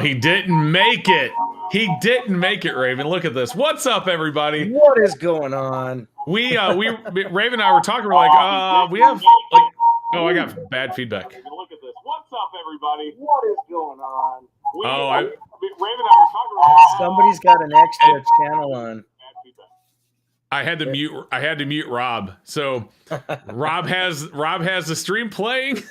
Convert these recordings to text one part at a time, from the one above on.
he didn't make it. He didn't make it, Raven. Look at this. What's up, everybody? What is going on? We Raven and I were talking. We're like, we have like, oh, I got bad feedback. Look at this. What's up, everybody? What is going on? Raven and I were talking. Somebody's got an extra channel on. I had to mute Rob. So Rob has the stream playing.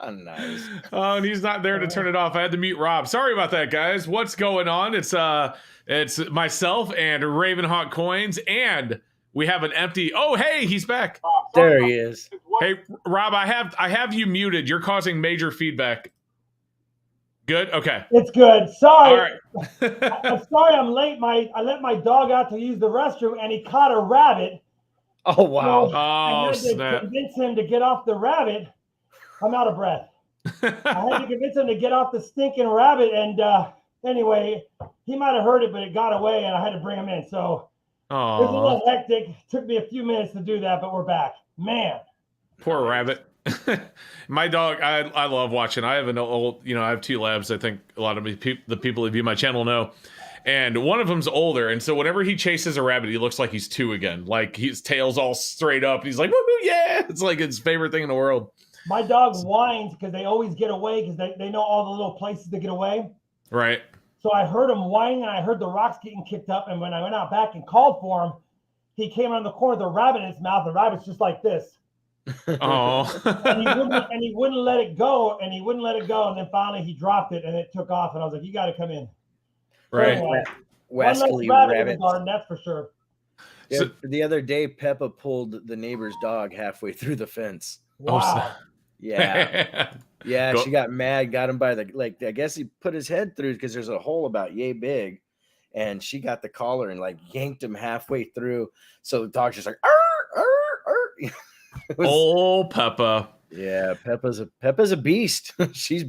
Nice. Oh, and he's not there to turn it off. I had to mute Rob. Sorry about that, guys. What's going on? It's myself and Ravenhawk Coins, and we have an empty. Oh, hey, he's back. There he is. Hey, Rob, I have you muted. You're causing major feedback. Good. Okay. It's good. Sorry. All right. I'm sorry I'm late. I let my dog out to use the restroom, and he caught a rabbit. Oh, wow. So I had to convince him to get off the rabbit. I'm out of breath. I had to convince him to get off the stinking rabbit. And anyway, he might have heard it, but it got away, and I had to bring him in. So it was a little hectic. It took me a few minutes to do that, but we're back. Man. Poor rabbit. My dog, I love watching. I have an old, I have two labs. I think a lot of the people that view my channel know. And one of them's older. And so whenever he chases a rabbit, he looks like he's two again. Like his tail's all straight up. And he's like, woo-hoo, yeah. It's like his favorite thing in the world. My dog whines because they always get away because they know all the little places to get away. Right. So I heard him whining and I heard the rocks getting kicked up. And when I went out back and called for him, he came around the corner with a rabbit in his mouth. The rabbit's just like this. Oh. and he wouldn't let it go. And he wouldn't let it go. And then finally he dropped it and it took off. And I was like, you got to come in. Right. Anyway, Wascally rabbit in rabbits. the garden, that's for sure. Yeah, so, the other day, Peppa pulled the neighbor's dog halfway through the fence. Wow. Yeah. Yeah, she got mad, got him by I guess he put his head through because there's a hole about yay big. And she got the collar and yanked him halfway through. So the dog's just like, arr, arr, arr. Peppa. Yeah, Peppa's a beast. she's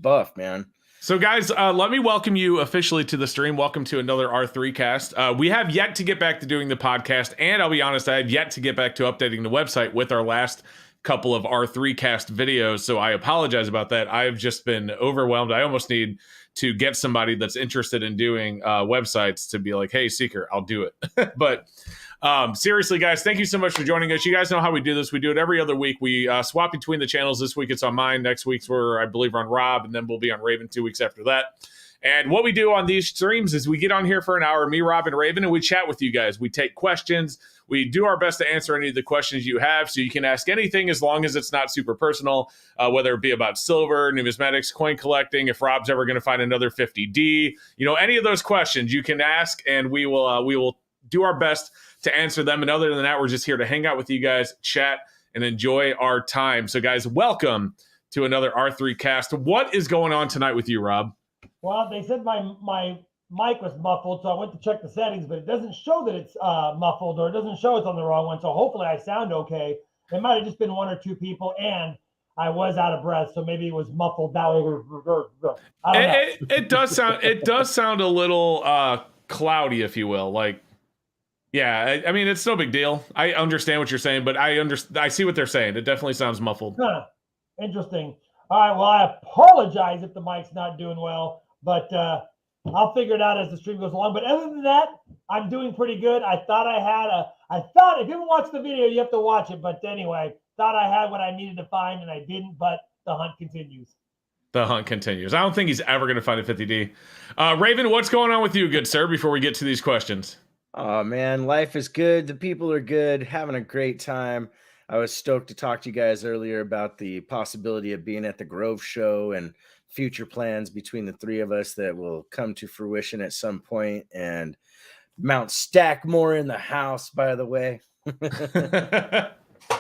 buff, man. So guys, let me welcome you officially to the stream. Welcome to another R3 cast. We have yet to get back to doing the podcast, and I'll be honest, I have yet to get back to updating the website with our last couple of R3 cast videos, so I apologize about that. I've just been overwhelmed. I almost need to get somebody that's interested in doing websites to be like, hey, Seeker, I'll do it. But seriously, guys, thank you so much for joining us. You guys know how we do this. We do it every other week. We swap between the channels. This week it's on mine. Next week's I believe, on Rob, and then we'll be on Raven 2 weeks after that. And what we do on these streams is we get on here for an hour, me, Rob, and Raven, and we chat with you guys. We take questions. We do our best to answer any of the questions you have, so you can ask anything as long as it's not super personal, whether it be about silver, numismatics, coin collecting, if Rob's ever going to find another 50D, any of those questions you can ask, and we will do our best to answer them. And other than that, we're just here to hang out with you guys, chat, and enjoy our time. So guys, welcome to another R3 cast. What is going on tonight with you, Rob? Well, they said my mic was muffled, so I went to check the settings, but it doesn't show that it's muffled, or it doesn't show it's on the wrong one. So hopefully I sound okay. It might have just been one or two people, and I was out of breath, so maybe it was muffled that way. It does sound a little cloudy, if you will. Yeah, I mean, it's no big deal. I understand what you're saying, but I see what they're saying. It definitely sounds muffled. Interesting. All right, well, I apologize if the mic's not doing well, but I'll figure it out as the stream goes along. But other than that, I'm doing pretty good. I thought if you haven't watched the video, you have to watch it. But anyway, thought I had what I needed to find, and I didn't, but the hunt continues. The hunt continues. I don't think he's ever going to find a 50D. Raven, what's going on with you, good sir, before we get to these questions? Oh, man, life is good. The people are good, having a great time. I was stoked to talk to you guys earlier about the possibility of being at the Grove show and future plans between the three of us that will come to fruition at some point. And Mount Stackmore in the house, by the way.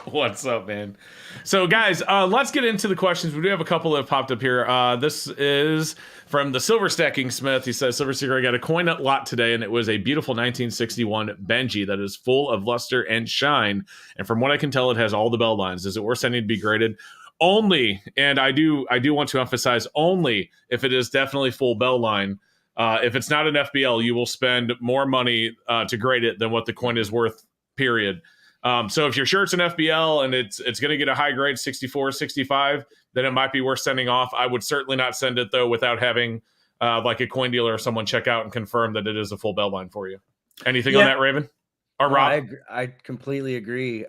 What's up, man? So, guys, let's get into the questions. We do have a couple that have popped up here. This is from the Silver Stacking Smith. He says, Silver Seeker, I got a coin lot today, and it was a beautiful 1961 Benji that is full of luster and shine. And from what I can tell, it has all the bell lines. Is it worth sending to be graded? Only, and I do want to emphasize, only if it is definitely full bell line. If it's not an FBL, you will spend more money to grade it than what the coin is worth, period. So if your shirt's an FBL and it's going to get a high grade 64, 65, then it might be worth sending off. I would certainly not send it though without having like a coin dealer or someone check out and confirm that it is a full bell line for you. Anything on that, Raven? Or Rob? I completely agree.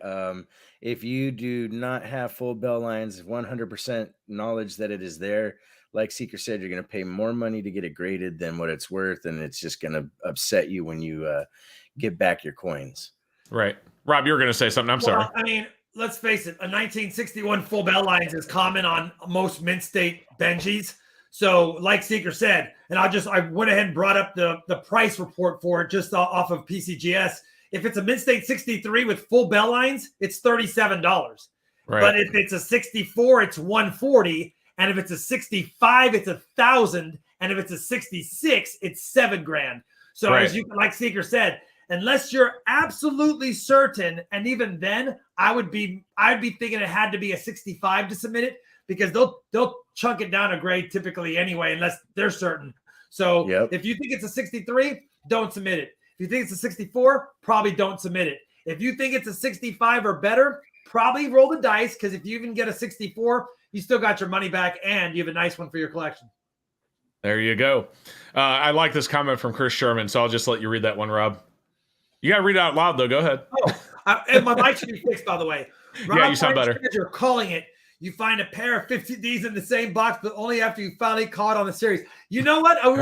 If you do not have full bell lines, 100% knowledge that it is there, like Seeker said, you're going to pay more money to get it graded than what it's worth, and it's just going to upset you when you get back your coins. Right. Rob, you were going to say something. I'm sorry. I mean, let's face it, a 1961 full bell lines is common on most mint state Benjis. So like Seeker said, and I went ahead and brought up the price report for it just off of PCGS. If it's a mint state 63 with full bell lines, it's $37. Right. But if it's a 64, it's $140. And if it's a 65, it's $1,000. And if it's a 66, it's $7,000. So as you, like Seeker said, unless you're absolutely certain, and even then, I'd be thinking it had to be a 65 to submit it, because they'll chunk it down a grade typically anyway, unless they're certain. So if you think it's a 63, don't submit it. If you think it's a 64, probably don't submit it. If you think it's a 65 or better, probably roll the dice, because if you even get a 64, you still got your money back and you have a nice one for your collection. There you go. I like this comment from Chris Sherman, so I'll just let you read that one, Rob. You got to read it out loud, though. Go ahead. And my mic should be fixed, by the way. Rob, yeah, you sound better. You're calling it. You find a pair of 50Ds in the same box, but only after you finally caught on the series. You know what? We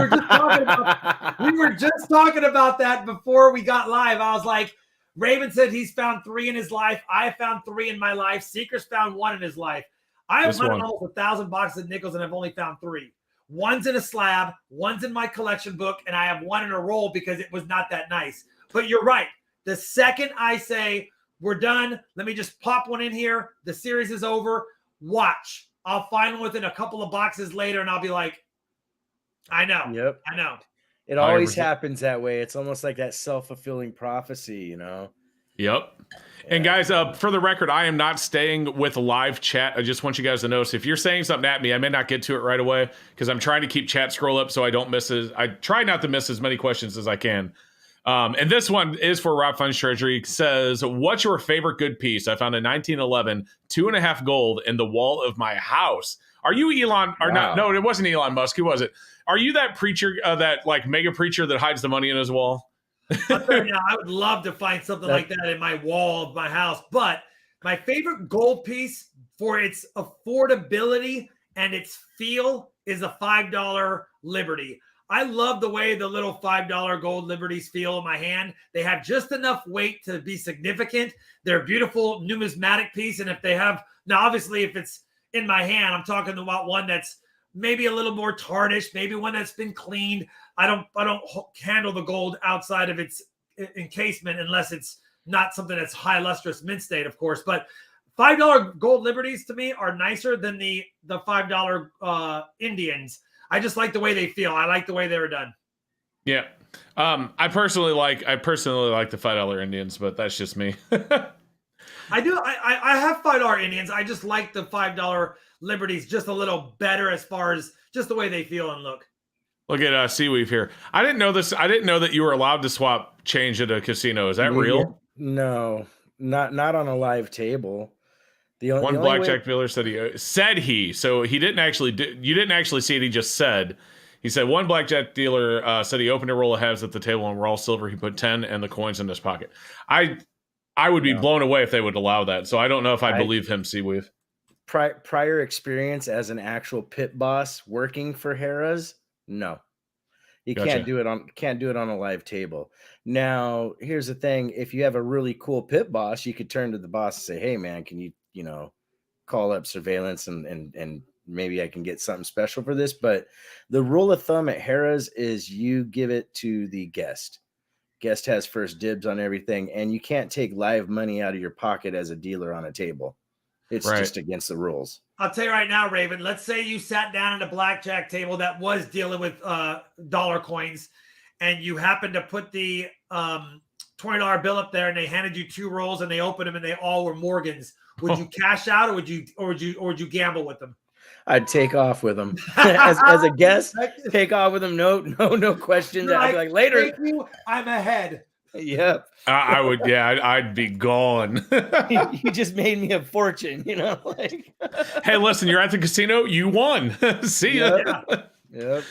were just talking about that before we got live. I was like, Raven said he's found 3 in his life. I found 3 in my life. Seeker's found 1 in his life. I have almost 1,000 boxes of nickels, and I've only found 3. One's in a slab, one's in my collection book, and I have 1 in a roll because it was not that nice. But you're right. The second I say, we're done, let me just pop one in here, the series is over, watch. I'll find one within a couple of boxes later, and I'll be like, I know. Yep. I know. It always happens that way. It's almost like that self-fulfilling prophecy, you know? Yep. And guys, for the record, I am not staying with live chat. I just want you guys to notice, if you're saying something at me, I may not get to it right away, because I'm trying to keep chat scroll up so I don't miss it. I try not to miss as many questions as I can. And this one is for Rob Funds Treasury. It says, what's your favorite good piece? I found a 1911 2.5 gold in the wall of my house. Are you Elon or not? No, it wasn't Elon Musk. Who was it? Are you that preacher, that like mega preacher that hides the money in his wall? I would love to find something like that in my wall of my house. But my favorite gold piece for its affordability and its feel is a $5 Liberty. I love the way the little $5 gold Liberties feel in my hand. They have just enough weight to be significant. They're a beautiful numismatic piece. And if they have, now obviously if it's in my hand, I'm talking about one that's maybe a little more tarnished, maybe one that's been cleaned. I don't handle the gold outside of its encasement unless it's not something that's high lustrous mint state, of course. But $5 gold Liberties to me are nicer than the $5 Indians. I just like the way they feel. I like the way they were done. Yeah. I personally like the $5 Indians, but that's just me. I do. I have $5 Indians. I just like the $5 Liberties just a little better as far as just the way they feel and look. Look at Seaweave here. I didn't know this. I didn't know that you were allowed to swap change at a casino. Is that real? No, not on a live table. One blackjack dealer said he. So he didn't actually. You didn't actually see it. He just said. He said one blackjack dealer said he opened a roll of halves at the table and raw silver. He put 10 and the coins in his pocket. I would be blown away if they would allow that. So I don't know if I believe him, Seaweave. Prior experience as an actual pit boss working for Harrah's, no. You can't do it on a live table. Now, here's the thing. If you have a really cool pit boss, you could turn to the boss and say, hey man, can you call up surveillance and maybe I can get something special for this. But the rule of thumb at Harrah's is you give it to the guest. Guest has first dibs on everything, and you can't take live money out of your pocket as a dealer on a table. It's just against the rules. I'll tell you right now, Raven, let's say you sat down at a blackjack table that was dealing with dollar coins, and you happened to put the $20 bill up there, and they handed you 2 rolls, and they opened them, and they all were Morgans. Would you cash out, or would you gamble with them? I'd take off with them as a guest. Take off with them. No questions. I'd be like, later. Thank you. I'm ahead. Yep. I would, yeah, I'd be gone. You just made me a fortune, like. Hey, listen, you're at the casino. You won. See ya. Yep.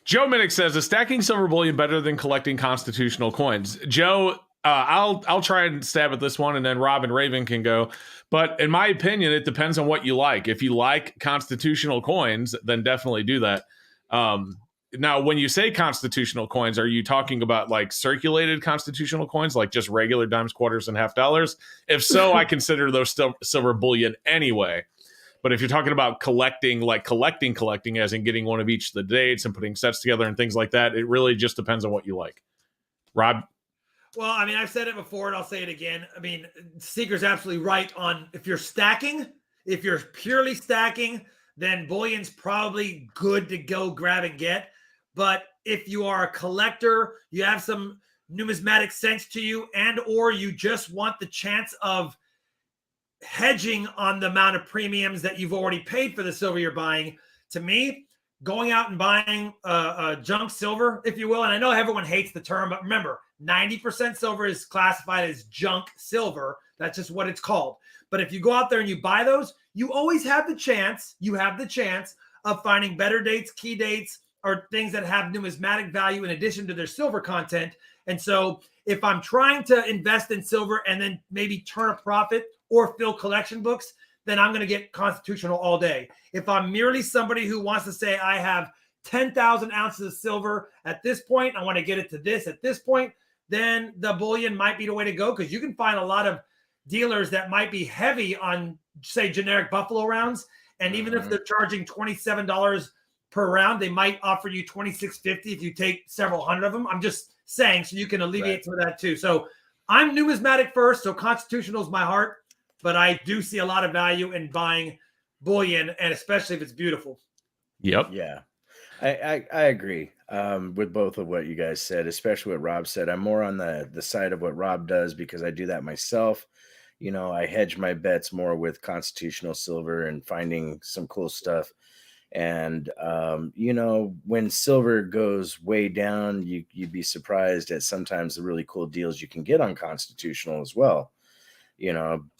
Joe Minnick says, is stacking silver bullion better than collecting constitutional coins? Joe, I'll try and stab at this one, and then Rob and Raven can go. But in my opinion, it depends on what you like. If you like constitutional coins, then definitely do that. Now, when you say constitutional coins, are you talking about like circulated constitutional coins, like just regular dimes, quarters, and half dollars? If so, I consider those still silver bullion anyway. But if you're talking about collecting as in getting one of each of the dates and putting sets together and things like that, it really just depends on what you like. Rob? Well, I mean, I've said it before and I'll say it again. I mean, Seeker's absolutely right on if you're purely stacking, then bullion's probably good to go grab and get. But if you are a collector, you have some numismatic sense to you, and or you just want the chance of hedging on the amount of premiums that you've already paid for the silver you're buying, to me, going out and buying junk silver, if you will, and I know everyone hates the term, but remember, 90% silver is classified as junk silver. That's just what it's called. But if you go out there and you buy those, you always have the chance, of finding better dates, key dates, or things that have numismatic value in addition to their silver content. And so if I'm trying to invest in silver and then maybe turn a profit or fill collection books, then I'm going to get constitutional all day. If I'm merely somebody who wants to say I have 10,000 ounces of silver at this point, I want to get it to this at this point, then the bullion might be the way to go, because you can find a lot of dealers that might be heavy on, say, generic Buffalo rounds. And even if they're charging $27 per round, they might offer you $26.50 if you take several hundred of them. I'm just saying, so you can alleviate some of that too. So I'm numismatic first, so constitutional is my heart. But I do see a lot of value in buying bullion, and especially if it's beautiful. Yep. Yeah, I agree with both of what you guys said, especially what Rob said. I'm more on the side of what Rob does because I do that myself. I hedge my bets more with constitutional silver and finding some cool stuff. And, when silver goes way down, you'd be surprised at sometimes the really cool deals you can get on constitutional as well.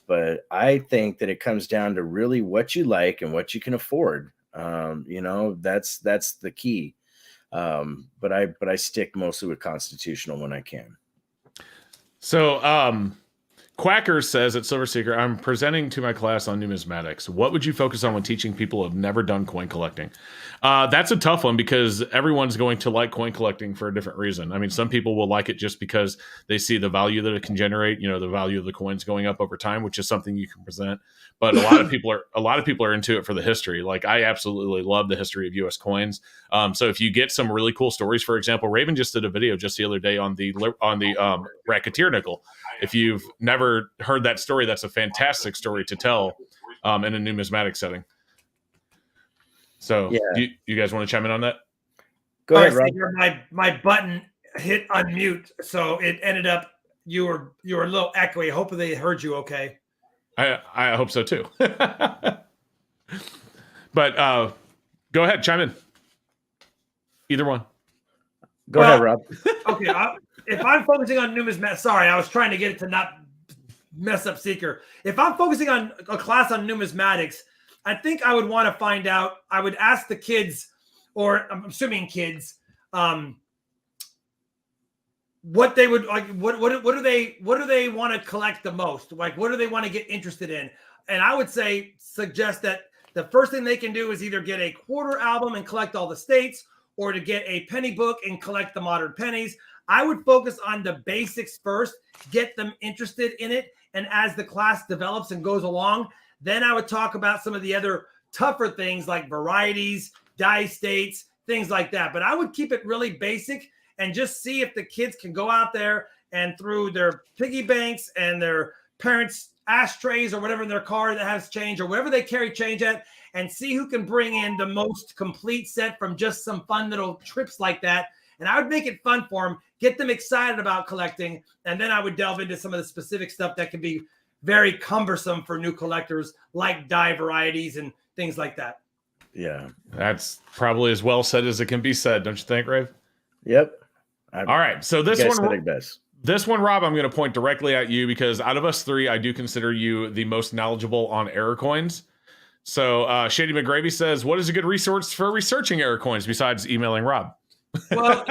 But I think that it comes down to really what you like and what you can afford. That's the key. But I stick mostly with constitutional when I can. So, Quacker says at Silver Seeker, I'm presenting to my class on numismatics. What would you focus on when teaching people who have never done coin collecting? That's a tough one because everyone's going to like coin collecting for a different reason. I mean, some people will like it just because they see the value that it can generate, the value of the coins going up over time, which is something you can present. But a lot of people are into it for the history. Like, I absolutely love the history of U.S. coins. So if you get some really cool stories, for example, Raven just did a video just the other day on the Racketeer nickel. If you've never heard that story, that's a fantastic story to tell in a numismatic setting. So yeah. You guys want to chime in on that? Go ahead, Rob. My button hit unmute, so it ended up you were a little echoey. Hopefully they heard you okay. I hope so too. But go ahead, chime in. Either one. Go ahead, Rob. Okay, if I'm focusing on numismatics, sorry, I was trying to get it to not mess up Seeker. If I'm focusing on a class on numismatics, I think I would want to find out. I would ask the kids, or I'm assuming kids, what they would like. What do they want to collect the most? Like, what do they want to get interested in? And I would suggest that the first thing they can do is either get a quarter album and collect all the states, or to get a penny book and collect the modern pennies. I would focus on the basics first, get them interested in it. And as the class develops and goes along, then I would talk about some of the other tougher things like varieties, die states, things like that. But I would keep it really basic and just see if the kids can go out there and through their piggy banks and their parents' ashtrays or whatever in their car that has change or wherever they carry change at, and see who can bring in the most complete set from just some fun little trips like that. And I would make it fun for them, get them excited about collecting, and then I would delve into some of the specific stuff that can be very cumbersome for new collectors, like die varieties and things like that. Yeah. That's probably as well said as it can be said, don't you think, Rave? Yep. All right. So this one, This one, Rob, I'm going to point directly at you because out of us three, I do consider you the most knowledgeable on error coins. So Shady McGravy says, what is a good resource for researching error coins besides emailing Rob? Well,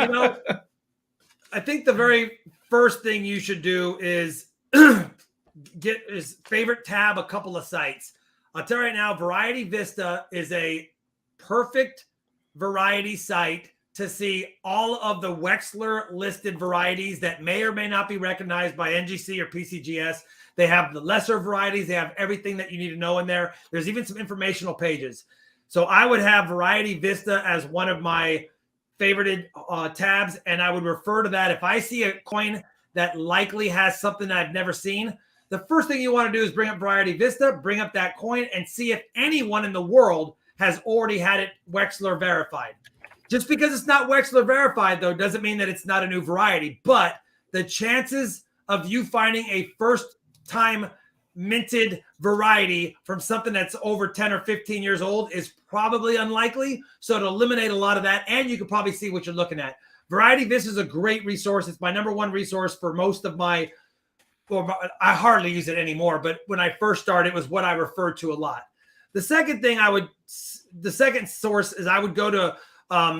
I think the very first thing you should do is get his favorite tab, a couple of sites. I'll tell you right now, Variety Vista is a perfect variety site to see all of the Wexler listed varieties that may or may not be recognized by NGC or PCGS. They have the lesser varieties. They have everything that you need to know in there. There's even some informational pages. So I would have Variety Vista as one of my favorited tabs, and I would refer to that. If I see a coin that likely has something that I've never seen, the first thing you want to do is bring up Variety Vista, bring up that coin, and see if anyone in the world has already had it Wexler verified. Just because it's not Wexler verified, though, doesn't mean that it's not a new variety. But the chances of you finding a first-time minted variety from something that's over 10 or 15 years old is probably unlikely. So to eliminate a lot of that, and you can probably see what you're looking at. Variety Vista is a great resource. It's my number one resource for most of my, I hardly use it anymore, but when I first started, it was what I referred to a lot. The second source is I would go to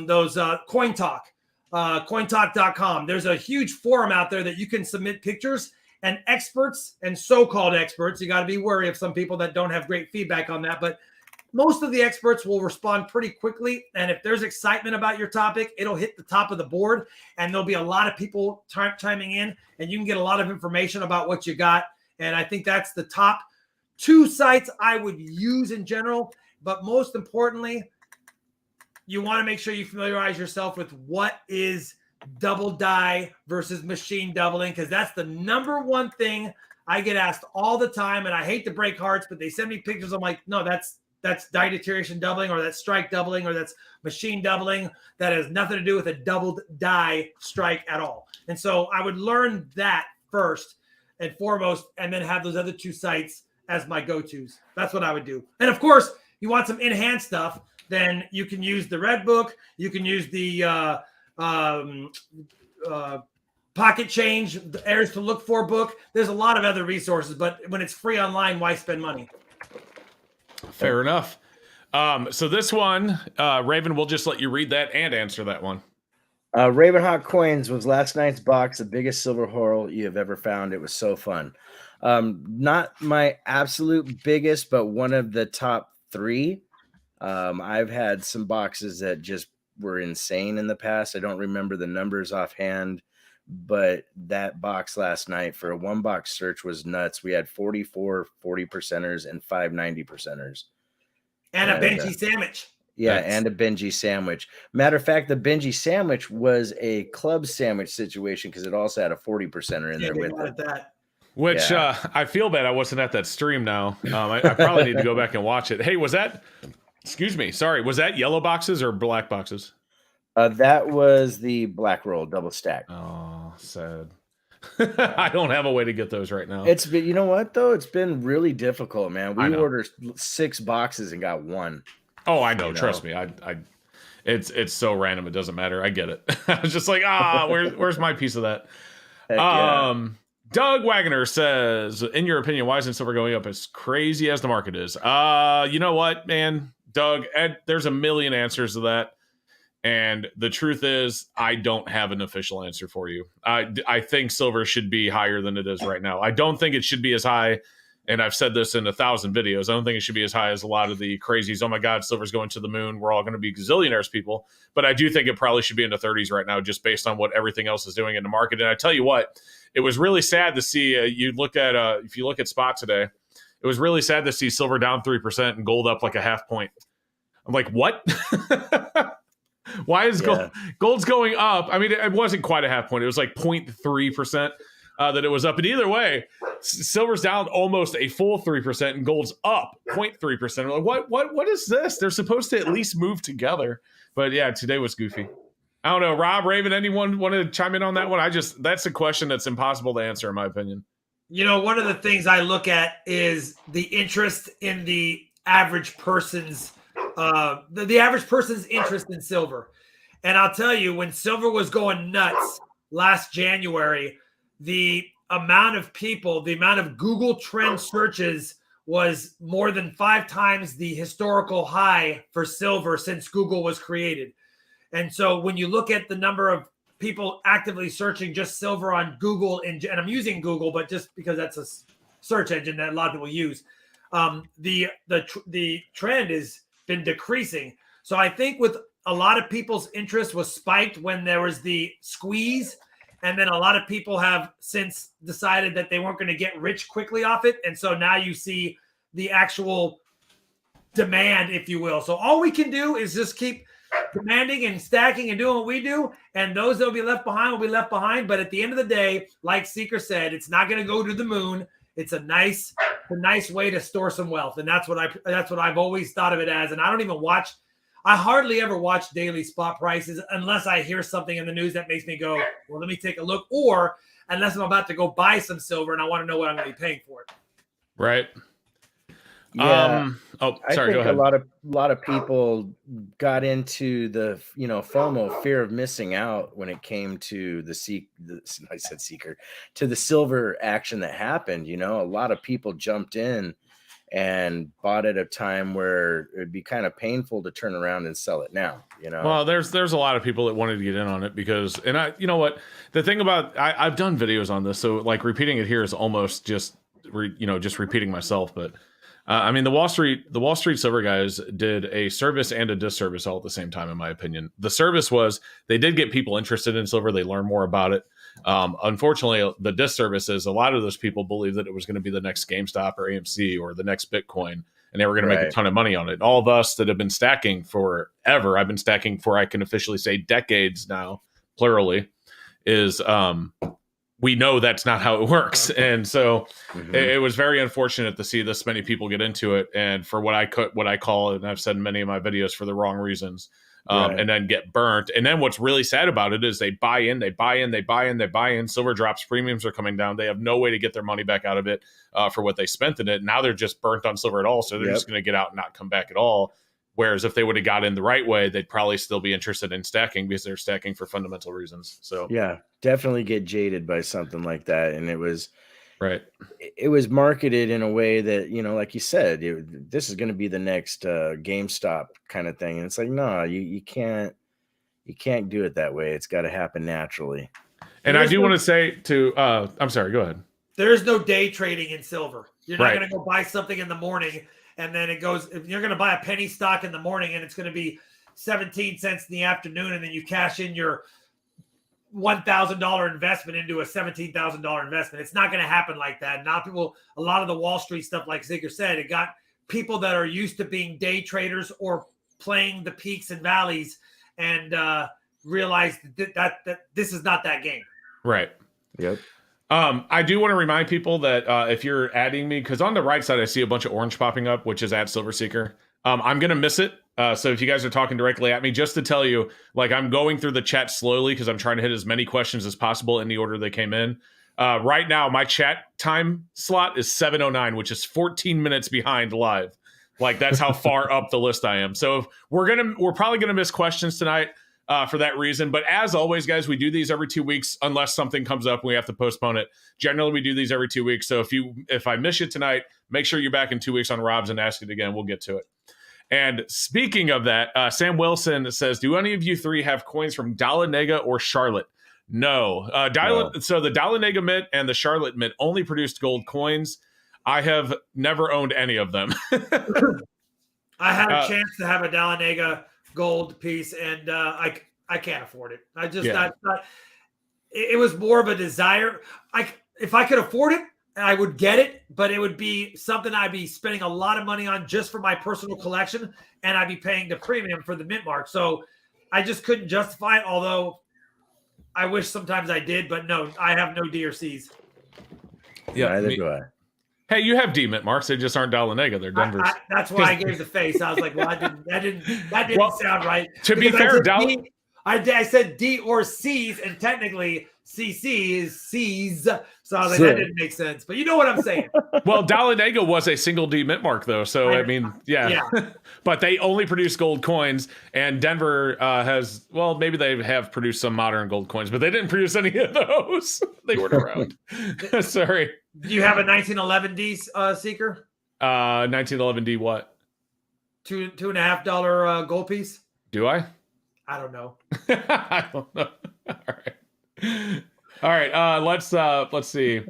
those Coin Talk, cointalk.com. There's a huge forum out there that you can submit pictures, and experts and so-called experts, you got to be wary of some people that don't have great feedback on that, but most of the experts will respond pretty quickly. And if there's excitement about your topic, it'll hit the top of the board, and there'll be a lot of people chiming in, and you can get a lot of information about what you got. And I think that's the top two sites I would use in general. But most importantly, you want to make sure you familiarize yourself with what is double die versus machine doubling, because that's the number one thing I get asked all the time. And I hate to break hearts, but they send me pictures. I'm like, no, that's die deterioration doubling, or that's strike doubling, or that's machine doubling. That has nothing to do with a doubled die strike at all. And so I would learn that first and foremost, and then have those other two sites as my go-tos. That's what I would do. And of course, you want some in-hand stuff, then you can use the Red Book. You can use the Pocket Change, the Areas to Look For book. There's a lot of other resources, but when it's free online, why spend money? Fair enough. So this one, Raven, we'll just let you read that and answer that one. Ravenhawk Coins was last night's box, the biggest silver haul you have ever found. It was so fun. Not my absolute biggest, but one of the top three. I've had some boxes that just were insane in the past. I don't remember the numbers offhand, but that box last night for a one box search was nuts. We had 44 40%ers and 5 90%ers. And a Benji sandwich. Yeah, and a Benji sandwich. Matter of fact, the Benji sandwich was a club sandwich situation because it also had a 40%er in there with it. That. Which I feel bad I wasn't at that stream now. I probably need to go back and watch it. Hey, was that... Excuse me. Sorry. Was that yellow boxes or black boxes? That was the black roll double stack. Oh, sad. I don't have a way to get those right now. It's been, you know what though? It's been really difficult, man. We ordered 6 boxes and got 1. Oh, I know. Trust me. It's so random. It doesn't matter. I get it. I was just like, where's my piece of that? Doug Wagoner says, in your opinion, why isn't silver going up as crazy as the market is? You know what, man? Doug, there's a million answers to that. And the truth is, I don't have an official answer for you. I think silver should be higher than it is right now. I don't think it should be as high. And I've said this in 1,000 videos. I don't think it should be as high as a lot of the crazies. Oh my God, silver's going to the moon. We're all going to be gazillionaires people. But I do think it probably should be in the 30s right now, just based on what everything else is doing in the market. And I tell you what, it was really sad to see. If you look at spot today, it was really sad to see silver down 3% and gold up like a half point. I'm like, what? Why is gold's going up? I mean, it wasn't quite a half point. It was like 0.3% that it was up. But either way, silver's down almost a full 3% and gold's up 0.3%. Like, what is this? They're supposed to at least move together. But yeah, today was goofy. I don't know. Rob, Raven, anyone want to chime in on that one? That's a question that's impossible to answer, in my opinion. You know, one of the things I look at is the interest in the average person's the average person's interest in silver. And I'll tell you, when silver was going nuts last January, the amount of people, the amount of Google trend searches was more than 5 times the historical high for silver since Google was created. And so when you look at the number of people actively searching just silver on Google, and I'm using Google, but just because that's a search engine that a lot of people use, the trend has been decreasing. So I think with a lot of people's interest was spiked when there was the squeeze, and then a lot of people have since decided that they weren't going to get rich quickly off it. And so now you see the actual demand, if you will. So all we can do is just keep demanding and stacking and doing what we do. And those that will be left behind will be left behind. But at the end of the day, like Seeker said, it's not going to go to the moon. It's a nice way to store some wealth. And that's what I've always thought of it as. And I hardly ever watch daily spot prices unless I hear something in the news that makes me go, well, let me take a look. Or unless I'm about to go buy some silver and I want to know what I'm going to be paying for it. Right. Yeah. Sorry, I think go ahead. a lot of people got into the FOMO, fear of missing out, when it came to the silver action that happened. A lot of people jumped in and bought at a time where it'd be kind of painful to turn around and sell it now. Well, there's a lot of people that wanted to get in on it because, and the thing about, I've done videos on this, so like repeating it here is almost just repeating myself, but the Wall Street silver guys did a service and a disservice all at the same time, in my opinion. The service was they did get people interested in silver. They learned more about it. Unfortunately, the disservice is a lot of those people believe that it was going to be the next GameStop or AMC or the next Bitcoin, and they were going to make a ton of money on it. All of us that have been stacking forever, I've been stacking for, I can officially say, decades now, plurally, is we know that's not how it works. And so it was very unfortunate to see this many people get into it. And for what I call, and I've said in many of my videos, for the wrong reasons, and then get burnt. And then what's really sad about it is they buy in, silver drops, premiums are coming down. They have no way to get their money back out of it for what they spent in it. Now they're just burnt on silver at all. So they're just going to get out and not come back at all. Whereas if they would have got in the right way, they'd probably still be interested in stacking because they're stacking for fundamental reasons. So yeah, definitely get jaded by something like that. And it was marketed in a way that, like you said, this is going to be the next GameStop kind of thing. And it's like, no, you can't do it that way. It's got to happen naturally. And I do want to say to, I'm sorry, go ahead. There's no day trading in silver. You're not going to go buy something in the morning and then it goes, if you're going to buy a penny stock in the morning and it's going to be 17 cents in the afternoon, and then you cash in your $1,000 investment into a $17,000 investment. It's not going to happen like that. Now a lot of the Wall Street stuff, like Ziegler said, it got people that are used to being day traders or playing the peaks and valleys and realized that this is not that game. Right. Yep. I do want to remind people that if you're adding me, because on the right side I see a bunch of orange popping up, which is at Silverseeker. I'm going to miss it. So if you guys are talking directly at me, just to tell you, like, I'm going through the chat slowly because I'm trying to hit as many questions as possible in the order they came in. Right now, my chat time slot is 7:09, which is 14 minutes behind live. Like, that's how far up the list I am. So if we're probably gonna miss questions tonight for that reason. But as always, guys, we do these every 2 weeks unless something comes up and we have to postpone it. Generally, we do these every 2 weeks. So if I miss you tonight, make sure you're back in 2 weeks on Rob's and ask it again. We'll get to it. And speaking of that, Sam Wilson says, do any of you three have coins from Dahlonega or Charlotte? No. So the Dahlonega Mint and the Charlotte Mint only produced gold coins. I have never owned any of them. I had a chance to have a Dahlonega gold piece, and I can't afford it. It was more of a desire. If I could afford it, I would get it, but it would be something I'd be spending a lot of money on just for my personal collection, and I'd be paying the premium for the mint mark. So I just couldn't justify it, although I wish sometimes I did, but no, I have no D or C's. Yeah, neither do I. Hey, you have D mint marks. They just aren't Dahlonega. They're Denver's. That's why I gave the face. I was like, well, that didn't sound right. To be fair, I said D or C's, and technically CC is C's. So I was like, that didn't make sense. But you know what I'm saying. Well, Dalinaga was a single D mint mark, though. So, I mean, yeah. But they only produce gold coins. And Denver has, well, maybe they have produced some modern gold coins, but they didn't produce any of those. They weren't around. Sorry. Do you have a 1911D Seeker? 1911D what? $2.50 gold piece? Do I? I don't know. I don't know. All right. Let's see.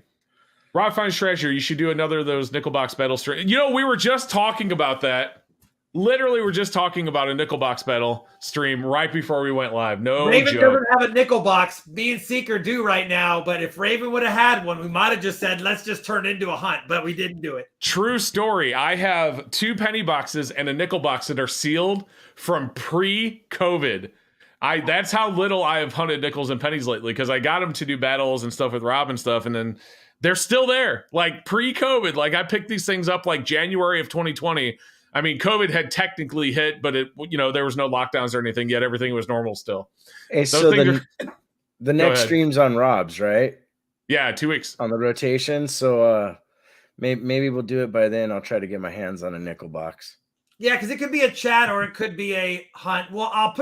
Rob finds treasure. You should do another of those nickel box battle stream. You know, we were just talking about that. Literally, we're just talking about a nickel box battle stream right before we went live. No Raven joke. doesn't have a nickel box. Me and Seeker do right now. But if Raven would have had one, we might have just said, let's just turn it into a hunt. But we didn't do it. True story. I have 2 penny boxes and a nickel box that are sealed from pre-COVID. That's how little I have hunted nickels and pennies lately, because I got them to do battles and stuff with Rob and stuff, and then they're still there, like pre-COVID. Like I picked these things up like January of 2020. I mean, COVID had technically hit, but there was no lockdowns or anything yet. Everything was normal still. Hey, so the next stream's on Rob's, right? Yeah, 2 weeks on the rotation. So maybe we'll do it by then. I'll try to get my hands on a nickel box. Yeah, because it could be a chat or it could be a hunt. Well,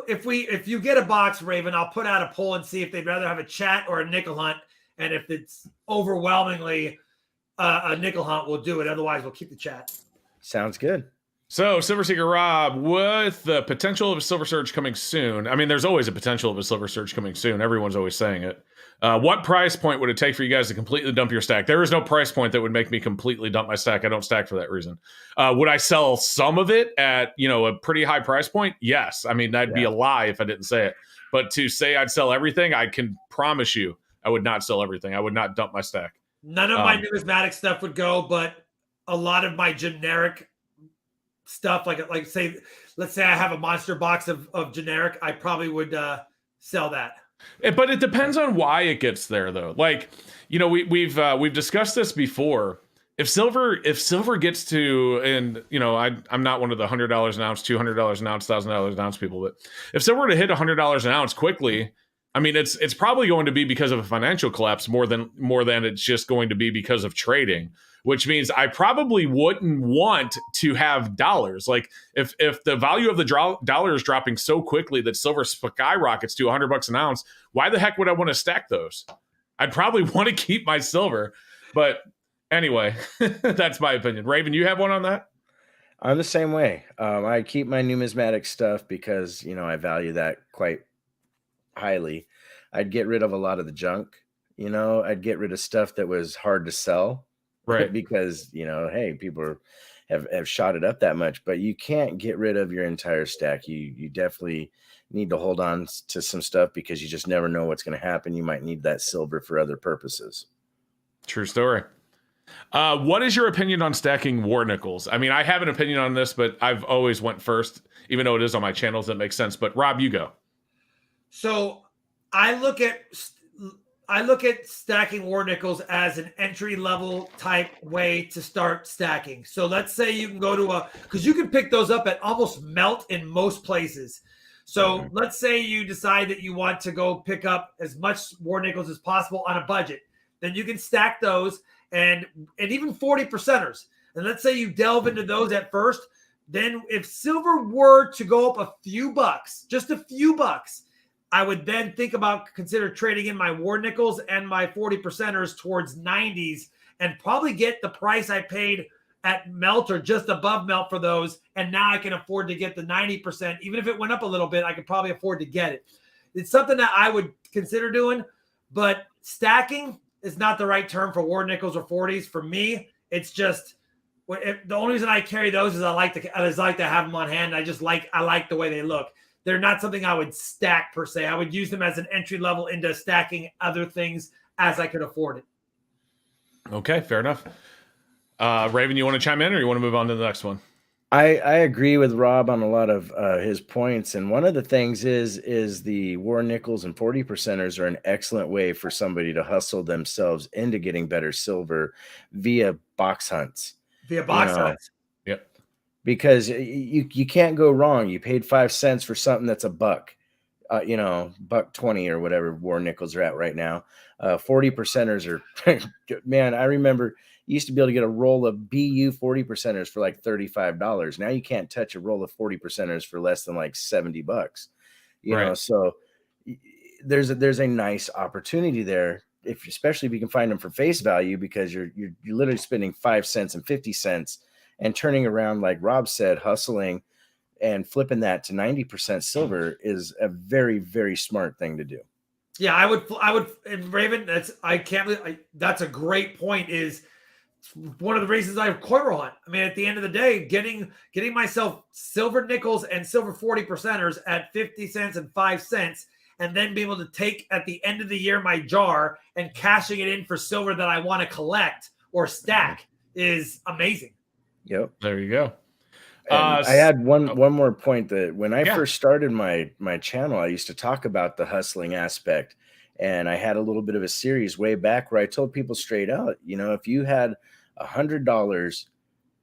if you get a box, Raven, I'll put out a poll and see if they'd rather have a chat or a nickel hunt. And if it's overwhelmingly a nickel hunt, we'll do it. Otherwise, we'll keep the chat. Sounds good. So, Silver Seeker Rob, with the potential of a Silver Surge coming soon, I mean, there's always a potential of a Silver Surge coming soon. Everyone's always saying it. What price point would it take for you guys to completely dump your stack? There is no price point that would make me completely dump my stack. I don't stack for that reason. Would I sell some of it at, a pretty high price point? Yes. I mean, that'd be a lie if I didn't say it. But to say I'd sell everything, I can promise you I would not sell everything. I would not dump my stack. None of my numismatic stuff would go, but a lot of my generic stuff, let's say I have a monster box of generic, I probably would sell that. But it depends on why it gets there, though. Like, we've discussed this before. If silver gets to, and I'm not one of the $100 an ounce, $200 an ounce, $1,000 an ounce people, but if silver were to hit $100 an ounce quickly, I mean, it's probably going to be because of a financial collapse more than it's just going to be because of trading, which means I probably wouldn't want to have dollars. Like if the value of the dollar is dropping so quickly that silver skyrockets to $100 an ounce, why the heck would I want to stack those? I'd probably want to keep my silver. But anyway, that's my opinion. Raven, you have one on that? I'm the same way. I keep my numismatic stuff because, I value that quite highly. I'd get rid of a lot of the junk. I'd get rid of stuff that was hard to sell. Right. Because, hey, people have shot it up that much, but you can't get rid of your entire stack. You definitely need to hold on to some stuff because you just never know what's going to happen. You might need that silver for other purposes. True story. What is your opinion on stacking war nickels? I mean, I have an opinion on this, but I've always went first, even though it is on my channels. That makes sense. But Rob, you go. So I look at stacking war nickels as an entry level type way to start stacking. So let's say you can go to because you can pick those up at almost melt in most places. So let's say you decide that you want to go pick up as much war nickels as possible on a budget. Then you can stack those and even 40%ers. And let's say you delve into those at first. Then if silver were to go up a few bucks, just a few bucks, I would then consider trading in my war nickels and my 40%ers towards 90s and probably get the price I paid at melt or just above melt for those. And now I can afford to get the 90%. Even if it went up a little bit, I could probably afford to get it. It's something that I would consider doing, but stacking is not the right term for war nickels or 40s. For me, it's just the only reason I carry those is I like to have them on hand. I like the way they look. They're not something I would stack per se. I would use them as an entry level into stacking other things as I could afford it. Okay, fair enough. Raven, you want to chime in or you want to move on to the next one? I agree with Rob on a lot of his points. And one of the things is the war nickels and 40%ers are an excellent way for somebody to hustle themselves into getting better silver via box hunts. Hunts. Because you can't go wrong. You paid 5 cents for something that's $1. $1.20 or whatever war nickels are at right now. 40 percenters are, man, I remember you used to be able to get a roll of BU 40 percenters for like $35. Now you can't touch a roll of 40 percenters for less than like $70. So there's a nice opportunity there, especially if you can find them for face value, because you're literally spending 5 cents and 50 cents and turning around, like Rob said, hustling and flipping that to 90% silver is a very, very smart thing to do. Yeah, I would, and Raven, that's a great point. Is one of the reasons I have coin roll hunt. I mean, at the end of the day, getting myself silver nickels and silver 40 percenters at 50 cents and 5 cents, and then be able to take at the end of the year my jar and cashing it in for silver that I want to collect or stack is amazing. Yep. There you go. I had one more point, that when I first started my channel, I used to talk about the hustling aspect, and I had a little bit of a series way back where I told people straight out, if you had $100,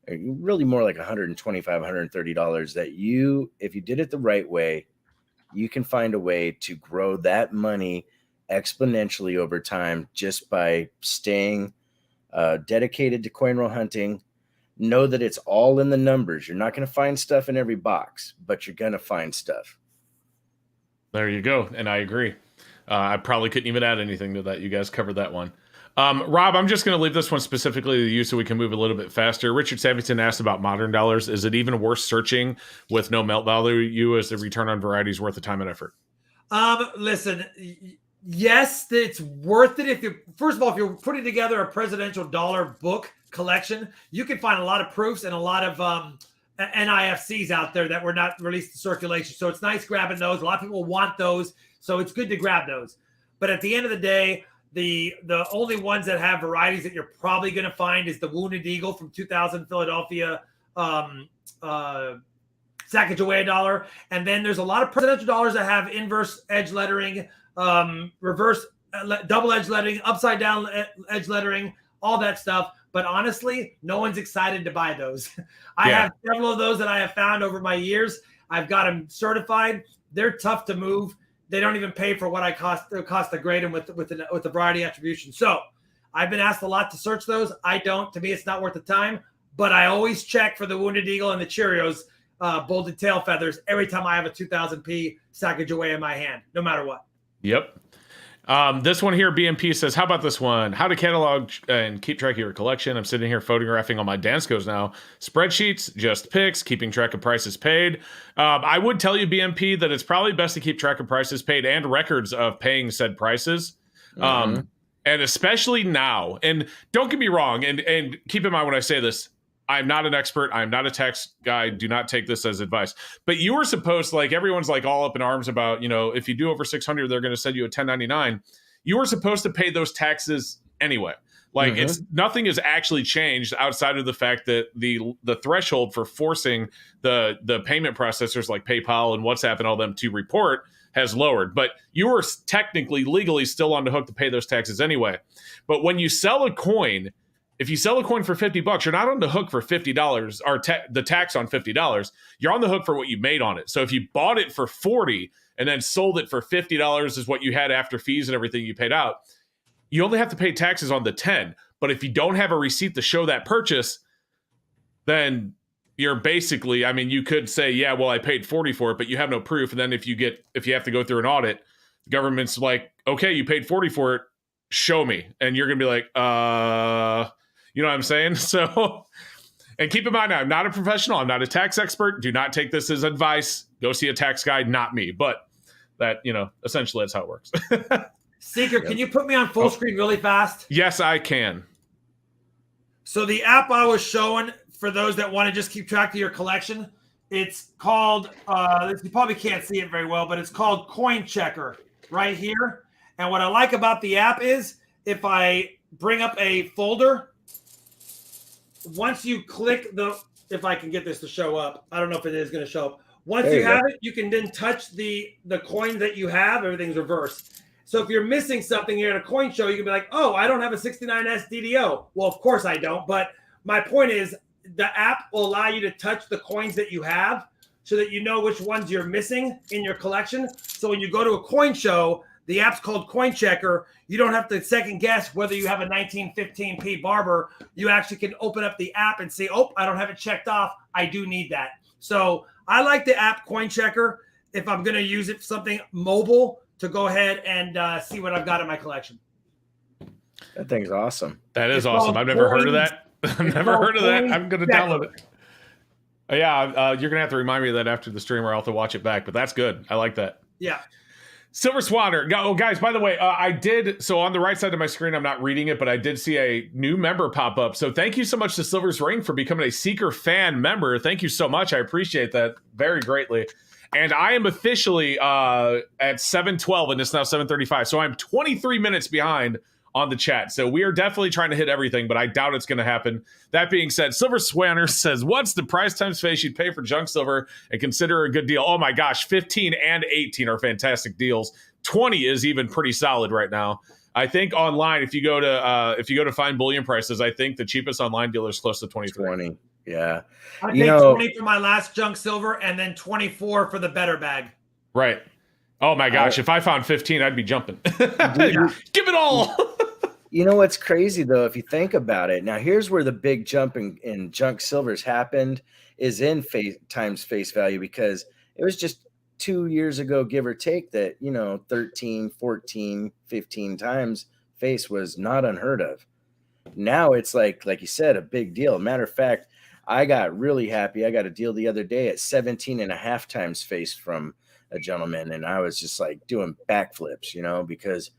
really more like $125, $130, that if you did it the right way, you can find a way to grow that money exponentially over time just by staying dedicated to coin roll hunting. Know that it's all in the numbers. You're not going to find stuff in every box, but you're going to find stuff. There you go. And I agree. I probably couldn't even add anything to that. You guys covered that one. Rob, I'm just going to leave this one specifically to you so we can move a little bit faster. Richard Savington asked about modern dollars. Is it even worth searching with no melt value as the return on variety is worth the time and effort? Listen, yes, it's worth it. If you're putting together a presidential dollar book collection, you can find a lot of proofs and a lot of NIFCs out there that were not released to circulation. So it's nice grabbing those. A lot of people want those, so it's good to grab those. But at the end of the day, the only ones that have varieties that you're probably going to find is the Wounded Eagle from 2000 Philadelphia Sacagawea dollar. And then there's a lot of presidential dollars that have inverse edge lettering, reverse double edge lettering, upside down edge lettering, all that stuff. But honestly, no one's excited to buy those. I have several of those that I have found over my years. I've got them certified. They're tough to move. They don't even pay for what it costs to grade them with the variety attribution. So I've been asked a lot to search those. I don't. To me, it's not worth the time. But I always check for the Wounded Eagle and the Cheerios bolted tail feathers every time I have a 2000p Sacagawea in my hand, no matter what. Yep. This one here, BMP says, how about this one? How to catalog and keep track of your collection. I'm sitting here photographing all my Danskos now. Spreadsheets, just pics, keeping track of prices paid. I would tell you, BMP, that it's probably best to keep track of prices paid and records of paying said prices. And especially now. And don't get me wrong, and keep in mind when I say this, I'm not an expert. I'm not a tax guy. Do not take this as advice. But you were supposed, like, everyone's like all up in arms about, if you do over 600, they're going to send you a 1099. You were supposed to pay those taxes anyway. Like, it's nothing has actually changed outside of the fact that the threshold for forcing the payment processors like PayPal and WhatsApp and all them to report has lowered. But you were technically, legally still on the hook to pay those taxes anyway. But when you sell a coin, if you sell a coin for $50, you're not on the hook for $50 or the tax on $50. You're on the hook for what you made on it. So if you bought it for $40 and then sold it for $50 is what you had after fees and everything you paid out, you only have to pay taxes on the 10. But if you don't have a receipt to show that purchase, then you're basically, I mean, you could say, yeah, well, I paid $40 for it, but you have no proof. And then if you have to go through an audit, the government's like, okay, you paid $40 for it, show me. And you're going to be like, you know what I'm saying? So, and keep in mind, I'm not a professional. I'm not a tax expert. Do not take this as advice. Go see a tax guy, not me. But that, essentially that's how it works. Seeker, can you put me on full screen really fast? Yes, I can. So the app I was showing for those that want to just keep track of your collection, it's called, you probably can't see it very well, but it's called Coin Checker right here. And what I like about the app is if I bring up a folder, once you click if I can get this to show up, I don't know if it is going to show up. Once you have it, you can then touch the coin that you have. Everything's reversed. So if you're missing something here at a coin show, you can be like, oh, I don't have a 69S DDO. Well, of course I don't. But my point is the app will allow you to touch the coins that you have so that you know which ones you're missing in your collection. So when you go to a coin show, the app's called Coin Checker. You don't have to second guess whether you have a 1915p Barber. You actually can open up the app and say, oh, I don't have it checked off. I do need that. So I like the app Coin Checker if I'm going to use it for something mobile to go ahead and see what I've got in my collection. That thing's awesome. That is awesome. I've never heard of that. I've never heard of that. I'm going to download it. Yeah, you're going to have to remind me of that after the stream, or I'll have to watch it back. But that's good. I like that. Yeah. Silver Swanner. Oh, guys, by the way, I did. So on the right side of my screen, I'm not reading it, but I did see a new member pop up. So thank you so much to Silver's Ring for becoming a Seeker fan member. Thank you so much. I appreciate that very greatly. And I am officially at 7:12, and it's now 7:35. So I'm 23 minutes behind on the chat. So we are definitely trying to hit everything, but I doubt it's going to happen. That being said, Silver Swanner says, what's the price times face you'd pay for junk silver and consider a good deal? Oh my gosh, 15 and 18 are fantastic deals. 20 is even pretty solid right now. I think online, if you go to find bullion prices, I think the cheapest online dealer is close to 23. 20. Yeah. I paid 20 for my last junk silver and then 24 for the better bag. Right. Oh my gosh, if I found 15, I'd be jumping. Give it all. You know what's crazy, though, if you think about it? Now, here's where the big jump in junk silvers happened, is in times face value, because it was just 2 years ago, give or take, that, 13, 14, 15 times face was not unheard of. Now it's like you said, a big deal. Matter of fact, I got really happy. I got a deal the other day at 17 and a half times face from a gentleman, and I was just like doing backflips, because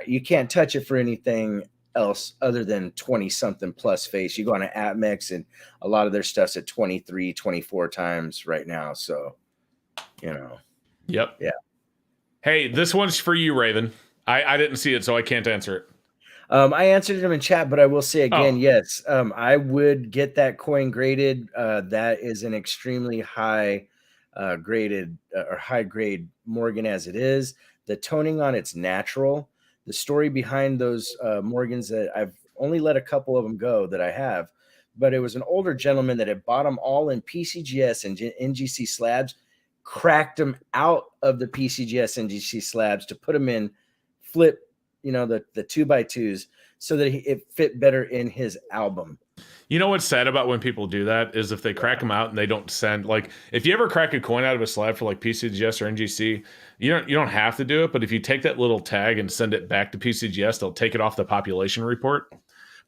you can't touch it for anything else other than 20 something plus face. You go on an AppMex and a lot of their stuff's at 23, 24 times right now. So, Yep. Yeah. Hey, this one's for you, Raven. I didn't see it, so I can't answer it. I answered them in chat, but I will say again, yes, I would get that coin graded. That is an extremely high graded or high grade Morgan as it is. The toning on it's natural. The story behind those Morgans, that I've only let a couple of them go that I have, but it was an older gentleman that had bought them all in PCGS and NGC slabs, cracked them out of the PCGS NGC slabs to put them in flip, the 2x2s, so that it fit better in his album. You know what's sad about when people do that is if they crack them out and they don't send, like, if you ever crack a coin out of a slab for like PCGS or NGC, you don't have to do it. But if you take that little tag and send it back to PCGS, they'll take it off the population report.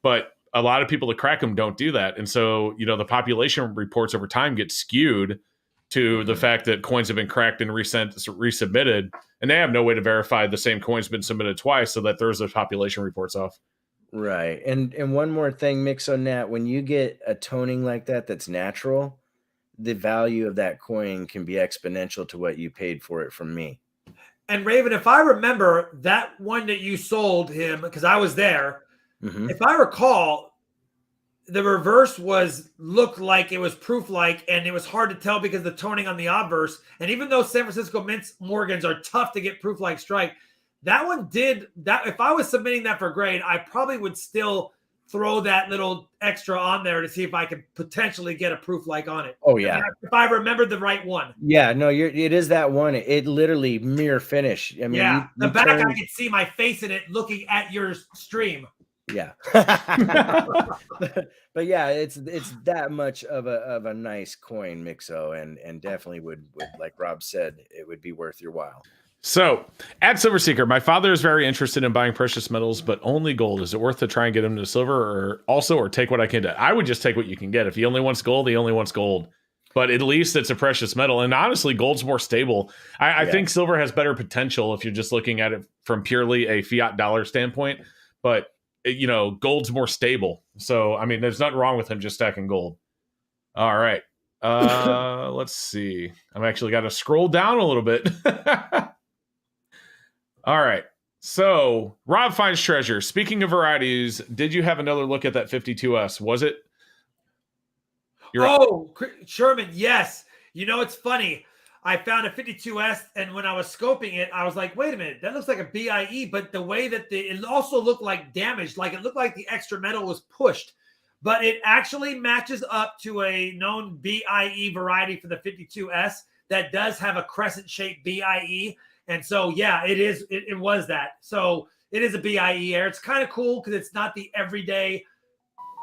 But a lot of people that crack them don't do that. And so, the population reports over time get skewed to the fact that coins have been cracked and resubmitted, and they have no way to verify the same coin's been submitted twice, so that throws the population reports off. Right. And one more thing, Mixonat, when you get a toning like that that's natural, the value of that coin can be exponential to what you paid for it from me. And Raven, if I remember that one that you sold him, because I was there, if I recall, the reverse looked like it was proof-like, and it was hard to tell because the toning on the obverse. And even though San Francisco Mint Morgans are tough to get proof-like strike, that one did that. If I was submitting that for grade, I probably would still throw that little extra on there to see if I could potentially get a proof-like on it. Oh yeah, if I remembered the right one. Yeah, no, it is that one. It literally mirror finish. I mean, yeah, the back I could see my face in it looking at your stream. Yeah. But yeah, it's that much of a nice coin, Mixo, and definitely would, like Rob said, it would be worth your while. So, at Silver Seeker, my father is very interested in buying precious metals, but only gold. Is it worth to try and get him to silver, or take what I can get? I would just take what you can get. If he only wants gold, he only wants gold. But at least it's a precious metal. And honestly, gold's more stable. I think silver has better potential if you're just looking at it from purely a fiat dollar standpoint. But, gold's more stable. So, I mean, there's nothing wrong with him just stacking gold. All right. Let's see. I've actually got to scroll down a little bit. All right. So, Rob finds treasure. Speaking of varieties, did you have another look at that 52S? Was it? Sherman, yes. It's funny. I found a 52S, and when I was scoping it, I was like, wait a minute, that looks like a BIE, but the way that it also looked like damaged, like it looked like the extra metal was pushed. but it actually matches up to a known BIE variety for the 52S that does have a crescent-shaped BIE. And so, yeah, it is. It was that. So it is a BIE air. It's kind of cool because it's not the everyday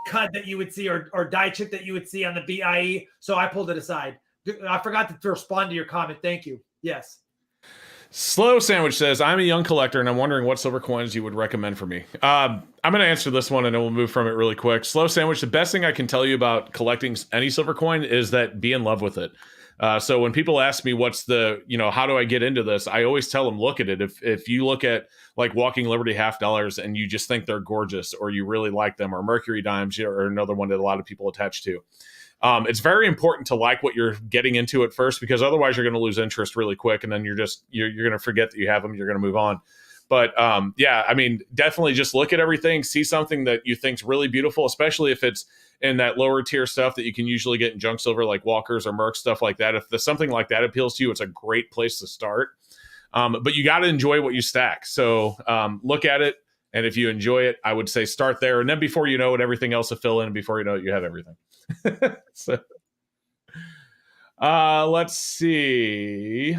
cut that you would see or die chip that you would see on the BIE. So I pulled it aside. I forgot to respond to your comment. Thank you. Yes. Slow Sandwich says, I'm a young collector and I'm wondering what silver coins you would recommend for me. I'm going to answer this one and then we'll move from it really quick. Slow Sandwich, the best thing I can tell you about collecting any silver coin is that be in love with it. So when people ask me what's the, how do I get into this? I always tell them, look at it. If you look at like Walking Liberty $50 and you just think they're gorgeous or you really like them, or Mercury Dimes or another one that a lot of people attach to. It's very important to like what you're getting into at first, because otherwise you're going to lose interest really quick. And then you're going to forget that you have them. You're going to move on. But yeah, I mean, definitely just look at everything, see something that you think's really beautiful, especially if it's in that lower tier stuff that you can usually get in junk silver, like Walkers or Merc, stuff like that. If there's something like that appeals to you, it's a great place to start. But you got to enjoy what you stack. So look at it. And if you enjoy it, I would say start there. And then before you know it, everything else will fill in. And before you know it, you have everything. So let's see.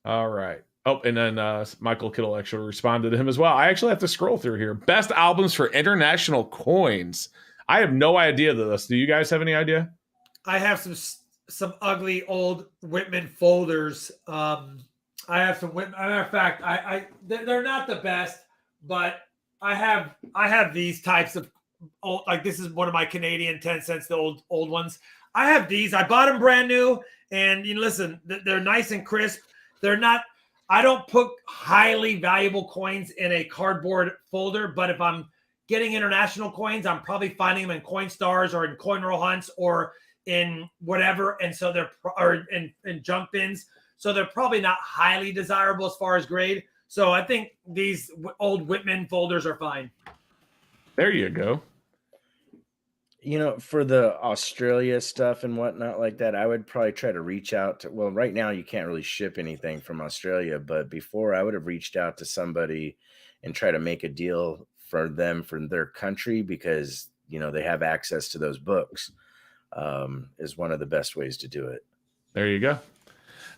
All right. Oh, and then Michael Kittle actually responded to him as well. I actually have to scroll through here. Best albums for international coins. I have no idea of this. Do you guys have any idea? I have some ugly old Whitman folders. I have some Whitman. Matter of fact, they're not the best, but I have these types of old, like this is one of my Canadian 10 cents, the old ones. I have these. I bought them brand new, and listen, they're nice and crisp. They're not. I don't put highly valuable coins in a cardboard folder, but if I'm getting international coins, I'm probably finding them in Coinstars or in Coin Roll Hunts or in whatever, and so they're in junk bins. So they're probably not highly desirable as far as grade. So I think these old Whitman folders are fine. There you go. For the Australia stuff and whatnot like that, I would probably try to reach out to, well, right now you can't really ship anything from Australia, but before I would have reached out to somebody and try to make a deal for them from their country, because, they have access to those books, is one of the best ways to do it. There you go.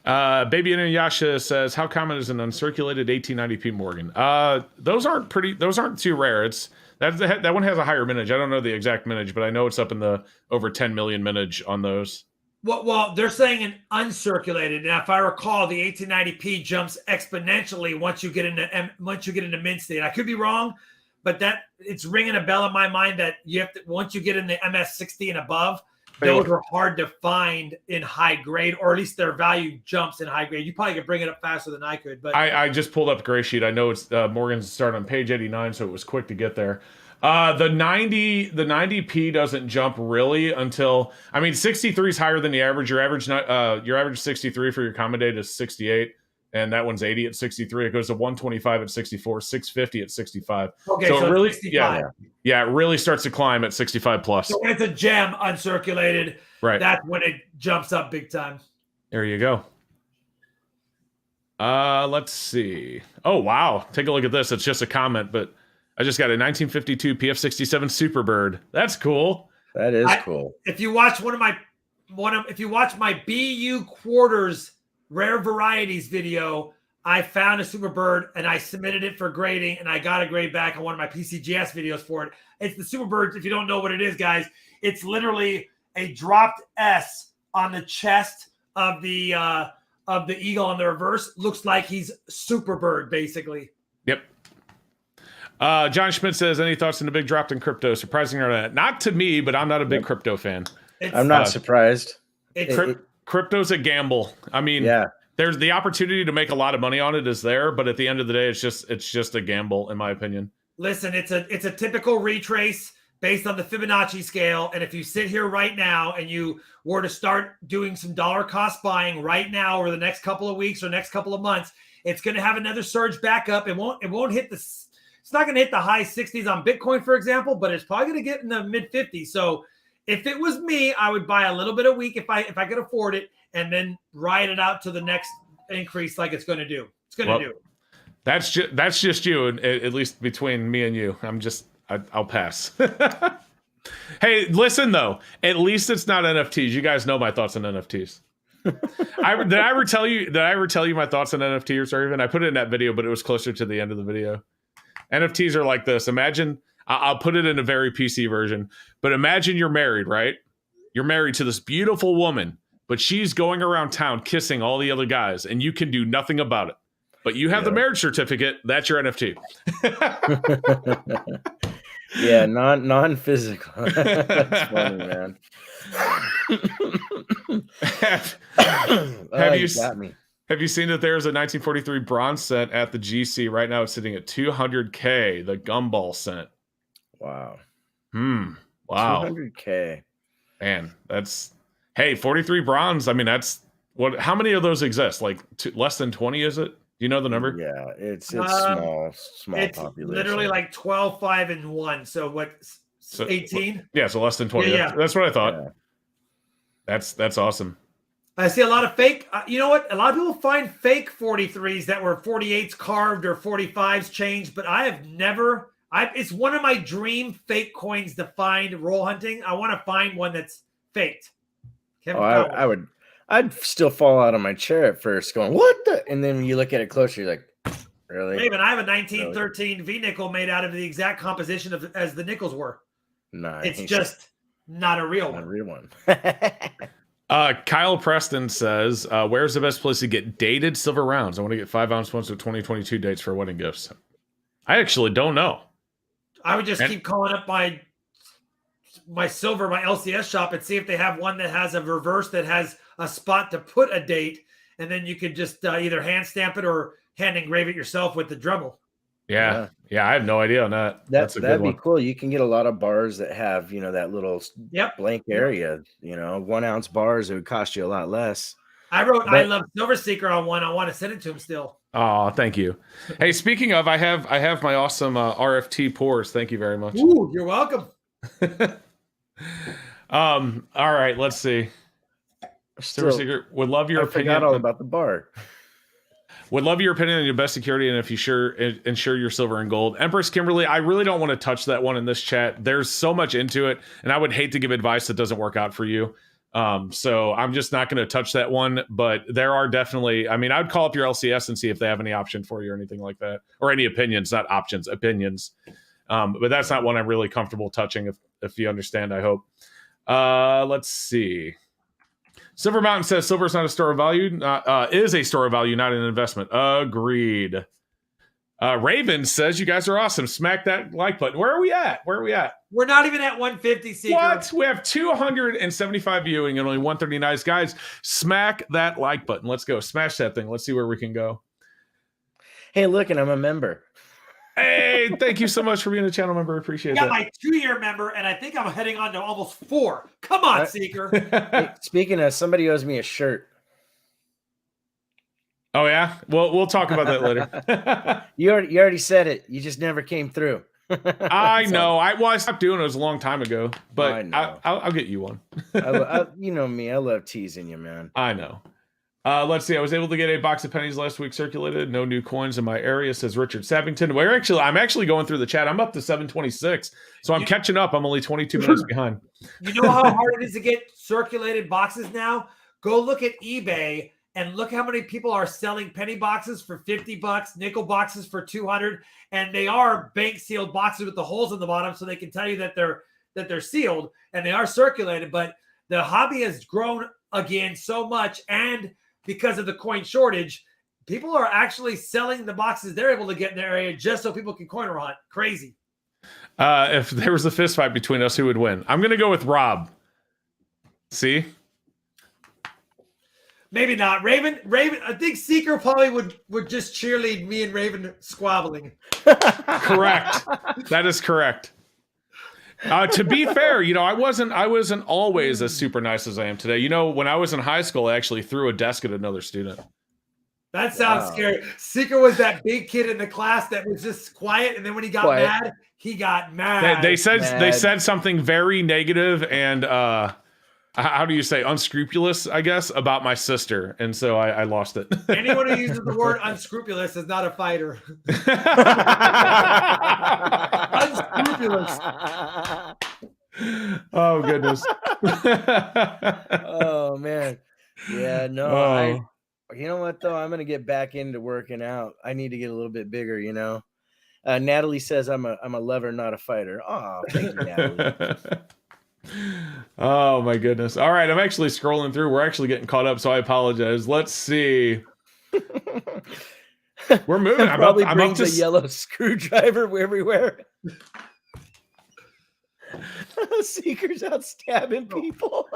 Baby Inuyasha says, how common is an uncirculated 1890p Morgan? Those aren't too rare. That one has a higher mintage. I don't know the exact mintage, but I know it's up in the over 10 million mintage on those. Well, they're saying an uncirculated. Now, if I recall, the 1890p jumps exponentially once you get into mint state. I could be wrong, but it's ringing a bell in my mind that you have to, once you get in the MS60 and above, those are hard to find in high grade, or at least their value jumps in high grade. You probably could bring it up faster than I could. But I just pulled up Gray Sheet. I know it's Morgan's started on page 89, so it was quick to get there. The 90p doesn't jump really until, 63 is higher than the average. Your average 63 for your common date is 68. And that one's 80 at 63. It goes to 125 at 64, 650 at 65. Okay, so it really, 65. Yeah, it really starts to climb at 65 plus. So when it's a gem uncirculated, right? That's when it jumps up big time. There you go. Let's see. Oh wow, take a look at this. It's just a comment, but I just got a 1952 PF67 Superbird. That's cool. That is cool. If you watch if you watch my BU quarters rare varieties video, I found a Superbird and I submitted it for grading, and I got a grade back on one of my PCGS videos for it. It's the Superbird. If you don't know what it is, guys, it's literally a dropped S on the chest of the eagle on the reverse. Looks like he's Superbird, basically. Yep. John Schmidt says, any thoughts on the big drop in crypto? Surprising or not? Not to me, but I'm not a big crypto fan. I'm not surprised. Crypto's a gamble. There's the opportunity to make a lot of money on it is there, but at the end of the day, it's just a gamble, in my opinion. Listen, it's a typical retrace based on the Fibonacci scale. And if you sit here right now and you were to start doing some dollar cost buying right now over the next couple of weeks or next couple of months, it's going to have another surge back up. It won't hit it's not going to hit the high 60s on Bitcoin, for example, but it's probably going to get in the mid 50s. So if it was me, I would buy a little bit a week if I could afford it, and then ride it out to the next increase like it's going to do. It's going to do. That's just you, and at least between me and you. I'll pass. Hey, listen though. At least it's not NFTs. You guys know my thoughts on NFTs. Did I ever tell you my thoughts on NFTs or even I put it in that video, but it was closer to the end of the video. NFTs are like this. Imagine I'll put it in a very PC version, but imagine you're married, right? You're married to this beautiful woman, but she's going around town kissing all the other guys, and you can do nothing about it. But you have the marriage certificate. That's your NFT. Yeah, non-physical. That's funny, man. Have you got me? Have you seen that there's a 1943 bronze cent at the GC right now? It's sitting at $200K. The gumball cent. Wow. Wow. $200K. Man, that's 43 bronze. I mean, that's what? How many of those exist? Like less than 20? Is it? Do you know the number? Yeah, it's small it's population. Literally like 12, 5, and 1. So what? 18? Yeah, so less than 20. Yeah. That's what I thought. Yeah. That's awesome. I see a lot of fake. You know what? A lot of people find fake 43s that were 48s carved or 45s changed, but I have never. It's one of my dream fake coins to find roll hunting. I want to find one that's faked. I'd still fall out of my chair at first, going, "What the?" And then when you look at it closer, you're like, "Really?" Raven, I have a 1913 V nickel made out of the exact composition as the nickels were. Nice. It's just not a real one. Not a real one. Kyle Preston says, "Where's the best place to get dated silver rounds? I want to get 5-ounce ones with 2022 dates for wedding gifts." I actually don't know. I would just keep calling up my LCS shop and see if they have one that has a reverse that has a spot to put a date, and then you could just either hand stamp it or hand engrave it yourself with the Dremel. Yeah, I have no idea on that. That'd be cool. You can get a lot of bars that have, that little blank area. 1 ounce bars, it would cost you a lot less. I love Silver Seeker on one. I want to send it to him still. Oh, thank you. Hey, speaking of, I have my awesome RFT pours. Thank you very much. Ooh, you're welcome. All right, let's see. Silver Seeker, would love your opinion. I forgot all about the bar. Would love your opinion on your best security and if you ensure your silver and gold. Empress Kimberly, I really don't want to touch that one in this chat. There's so much into it, and I would hate to give advice that doesn't work out for you. So I'm just not going to touch that one. But there are definitely, I would call up your LCS and see if they have any option for you or anything like that, or any opinions, not options, opinions. But that's not one I'm really comfortable touching. If you understand, I hope. Let's see. Silver Mountain says silver is not a store of value, is a store of value, not an investment. Agreed. Raven says you guys are awesome. Smack that like button. Where are we at? We're not even at 150, Seeker. What? We have 275 viewing and only 139. Guys, smack that like button. Let's go. Smash that thing. Let's see where we can go. Hey, look, and I'm a member. Hey, thank you so much for being a channel member. Appreciate that. I got my 2-year member, and I think I'm heading on to almost 4. Come on, Seeker. Hey, speaking of, somebody owes me a shirt. Oh, yeah? Well, we'll talk about that later. You already said it. You just never came through. I know. I stopped doing it. It was a long time ago, but I I'll get you one. You know me. I love teasing you, man. I know. Let's see. I was able to get a box of pennies last week circulated. No new coins in my area, says Richard Sappington. I'm actually going through the chat. I'm up to 726, so I'm catching up. I'm only 22 minutes behind. You know how hard it is to get circulated boxes now? Go look at eBay and look how many people are selling penny boxes for $50, nickel boxes for $200, and they are bank sealed boxes with the holes in the bottom, so they can tell you that they're sealed and they are circulated. But the hobby has grown again so much, and because of the coin shortage, people are actually selling the boxes they're able to get in their area just so people can coin hunt. Crazy. If there was a fist fight between us, who would win? I'm going to go with Rob. See? Maybe not. Raven, I think Seeker probably would just cheerlead me and Raven squabbling. Correct. That is correct. To be fair, I wasn't always as super nice as I am today. When I was in high school, I actually threw a desk at another student. That sounds scary. Seeker was that big kid in the class that was just quiet, and then when he got mad, he got mad. They said something very negative and how do you say, unscrupulous, I guess, about my sister, and so I lost it. Anyone who uses the word unscrupulous is not a fighter. ridiculous. Oh goodness. Oh man. Yeah, no, Oh. you know what though? I'm gonna get back into working out. I need to get a little bit bigger, you know. Natalie says I'm a lover, not a fighter. Oh, thank you, Natalie. Oh my goodness. All right, I'm actually scrolling through. We're actually getting caught up, so I apologize. Let's see. We're moving. I'm Probably up brings to a yellow screwdriver everywhere. Seeker's out stabbing people.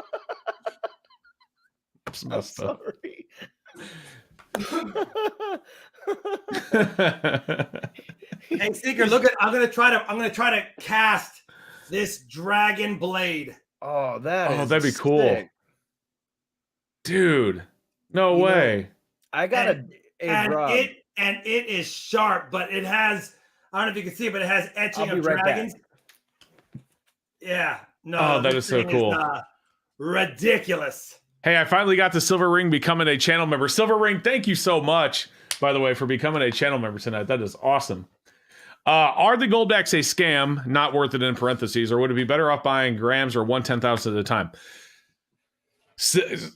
It's I'm messed up. sorry. Hey, Seeker, look at. I'm gonna try to cast this dragon blade. Oh, that'd be cool. sick. Dude. No You know, way. I got Rob. And it is sharp, but it has. I don't know if you can see it, but it has etching I'll be of right dragons. Yeah. No. Oh, that this is so thing cool. Ridiculous. Hey, I finally got the Silver Ring becoming a channel member. Silver Ring, thank you so much, by the way, for becoming a channel member tonight. That is awesome. Are the goldbacks a scam, not worth it in parentheses, or would it be better off buying grams or 1/10,000th at a time?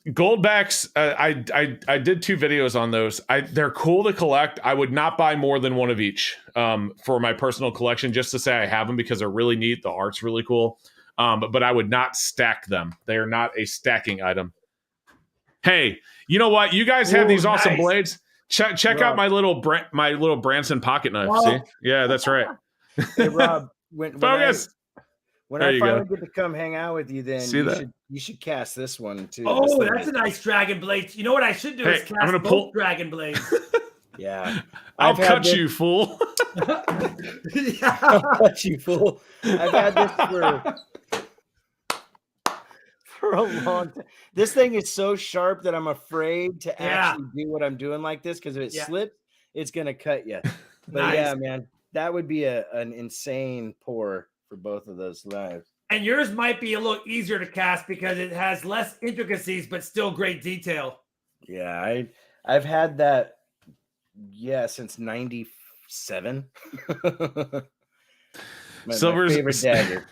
Goldbacks, I did 2 videos on those. They're cool to collect. I would not buy more than one of each for my personal collection, just to say I have them because they're really neat. The art's really cool. But I would not stack them. They are not a stacking item. Hey, you know what? You guys have these awesome nice. blades. Check out my little Branson pocket knife. Whoa. See? Yeah, that's right. Hey, Rob, when Focus. When There I you finally go. get to come hang out with you, then See you that? should cast this one too. Oh, This thing that's is- a nice dragon blade. You know what I should do Hey, is I'm cast gonna both pull- dragon blades. yeah. I'll I've had cut this- you, fool. Yeah. I'll cut you, fool. I've had this for a long time. This thing is so sharp that I'm afraid to actually do what I'm doing like this, because if it slips, it's gonna cut you. But Nice. yeah, man, that would be an insane pour for both of those knives. And yours might be a little easier to cast because it has less intricacies, but still great detail. Yeah, I've had that since 97. my favorite dagger.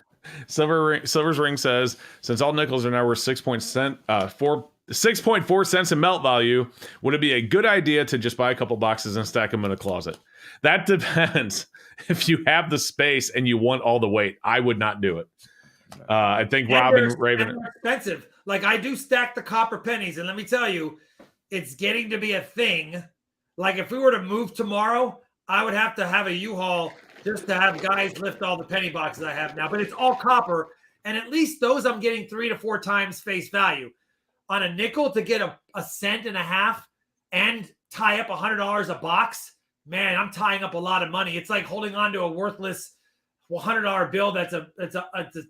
Silver's ring says, since all nickels are now worth 6.4 cents in melt value, would it be a good idea to just buy a couple boxes and stack them in a closet? That depends. If you have the space and you want all the weight, I would not do it. I think Rob and Raven are expensive. Like, I do stack the copper pennies, and let me tell you, it's getting to be a thing. Like, if we were to move tomorrow, I would have to have a U-Haul just to have guys lift all the penny boxes I have now. But it's all copper, and at least those I'm getting 3 to 4 times face value. On a nickel, to get a cent and a half and tie up $100 a box, man, I'm tying up a lot of money. It's like holding on to a worthless $100 bill that's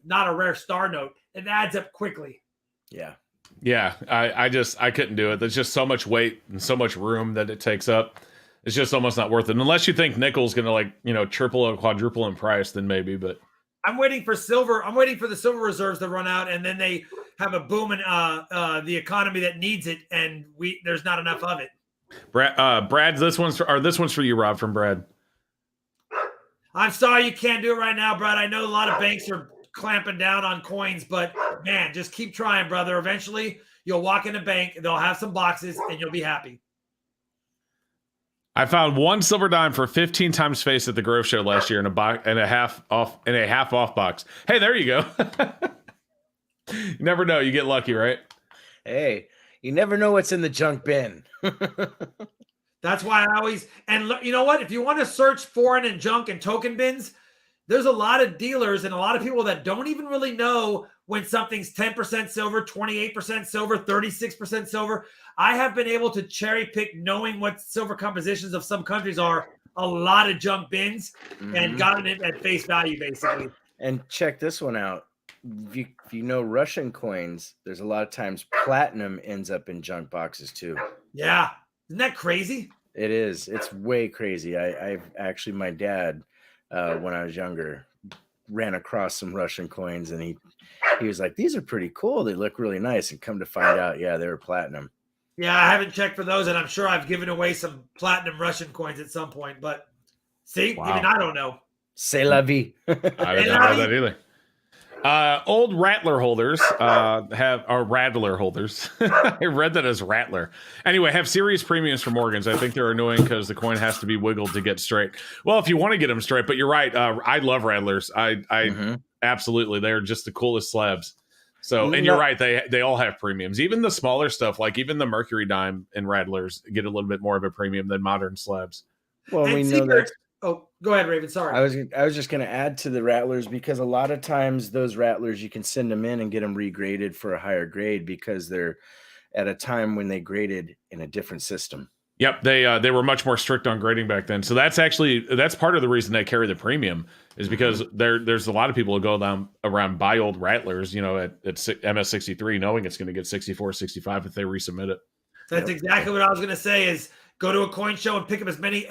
not a rare star note. It adds up quickly. Yeah. Yeah, I couldn't do it. There's just so much weight and so much room that it takes up. It's just almost not worth it. Unless you think nickel's going to triple or quadruple in price, then maybe. But I'm waiting for silver. I'm waiting for the silver reserves to run out, and then they have a boom in the economy that needs it, and there's not enough of it. Brad, this one's for you, Rob, from Brad. I'm sorry you can't do it right now, Brad. I know a lot of banks are clamping down on coins, but man, just keep trying, brother. Eventually, you'll walk in a bank, they'll have some boxes, and you'll be happy. I found one silver dime for 15 times face at the Grove Show last year in a half off box. Hey, there you go. You never know. You get lucky, right? Hey, you never know what's in the junk bin. That's why I always, and you know what? If you want to search foreign and junk and token bins, there's a lot of dealers and a lot of people that don't even really know when something's 10% silver, 28% silver, 36% silver. I have been able to cherry pick, knowing what silver compositions of some countries are, a lot of junk bins, and gotten it at face value, basically. And check this one out. If you know Russian coins, there's a lot of times platinum ends up in junk boxes too. Yeah. Isn't that crazy? It is. It's way crazy. I've actually, my dad, when I was younger, ran across some Russian coins, and he was like, "These are pretty cool. They look really nice." And come to find out, yeah, they were platinum. Yeah, I haven't checked for those, and I'm sure I've given away some platinum Russian coins at some point. But see, Wow. even I don't know. C'est la vie. I didn't know that either. Old Rattler holders Rattler holders. I read that as Rattler. Anyway, have serious premiums for Morgans. I think they're annoying because the coin has to be wiggled to get straight. Well, if you want to get them straight, but you're right. I love Rattlers. I absolutely, they're just the coolest slabs. So, and you're right. They all have premiums. Even the smaller stuff, like even the Mercury Dime and Rattlers, get a little bit more of a premium than modern slabs. Well, we know that. Oh, go ahead, Raven. Sorry. I was just going to add to the Rattlers because a lot of times those Rattlers, you can send them in and get them regraded for a higher grade because they're at a time when they graded in a different system. Yep, they were much more strict on grading back then. So that's part of the reason they carry the premium is because there's a lot of people who go down around buy old Rattlers, at MS63 knowing it's going to get 64, 65 if they resubmit it. That's exactly what I was going to say is go to a coin show and pick up as many.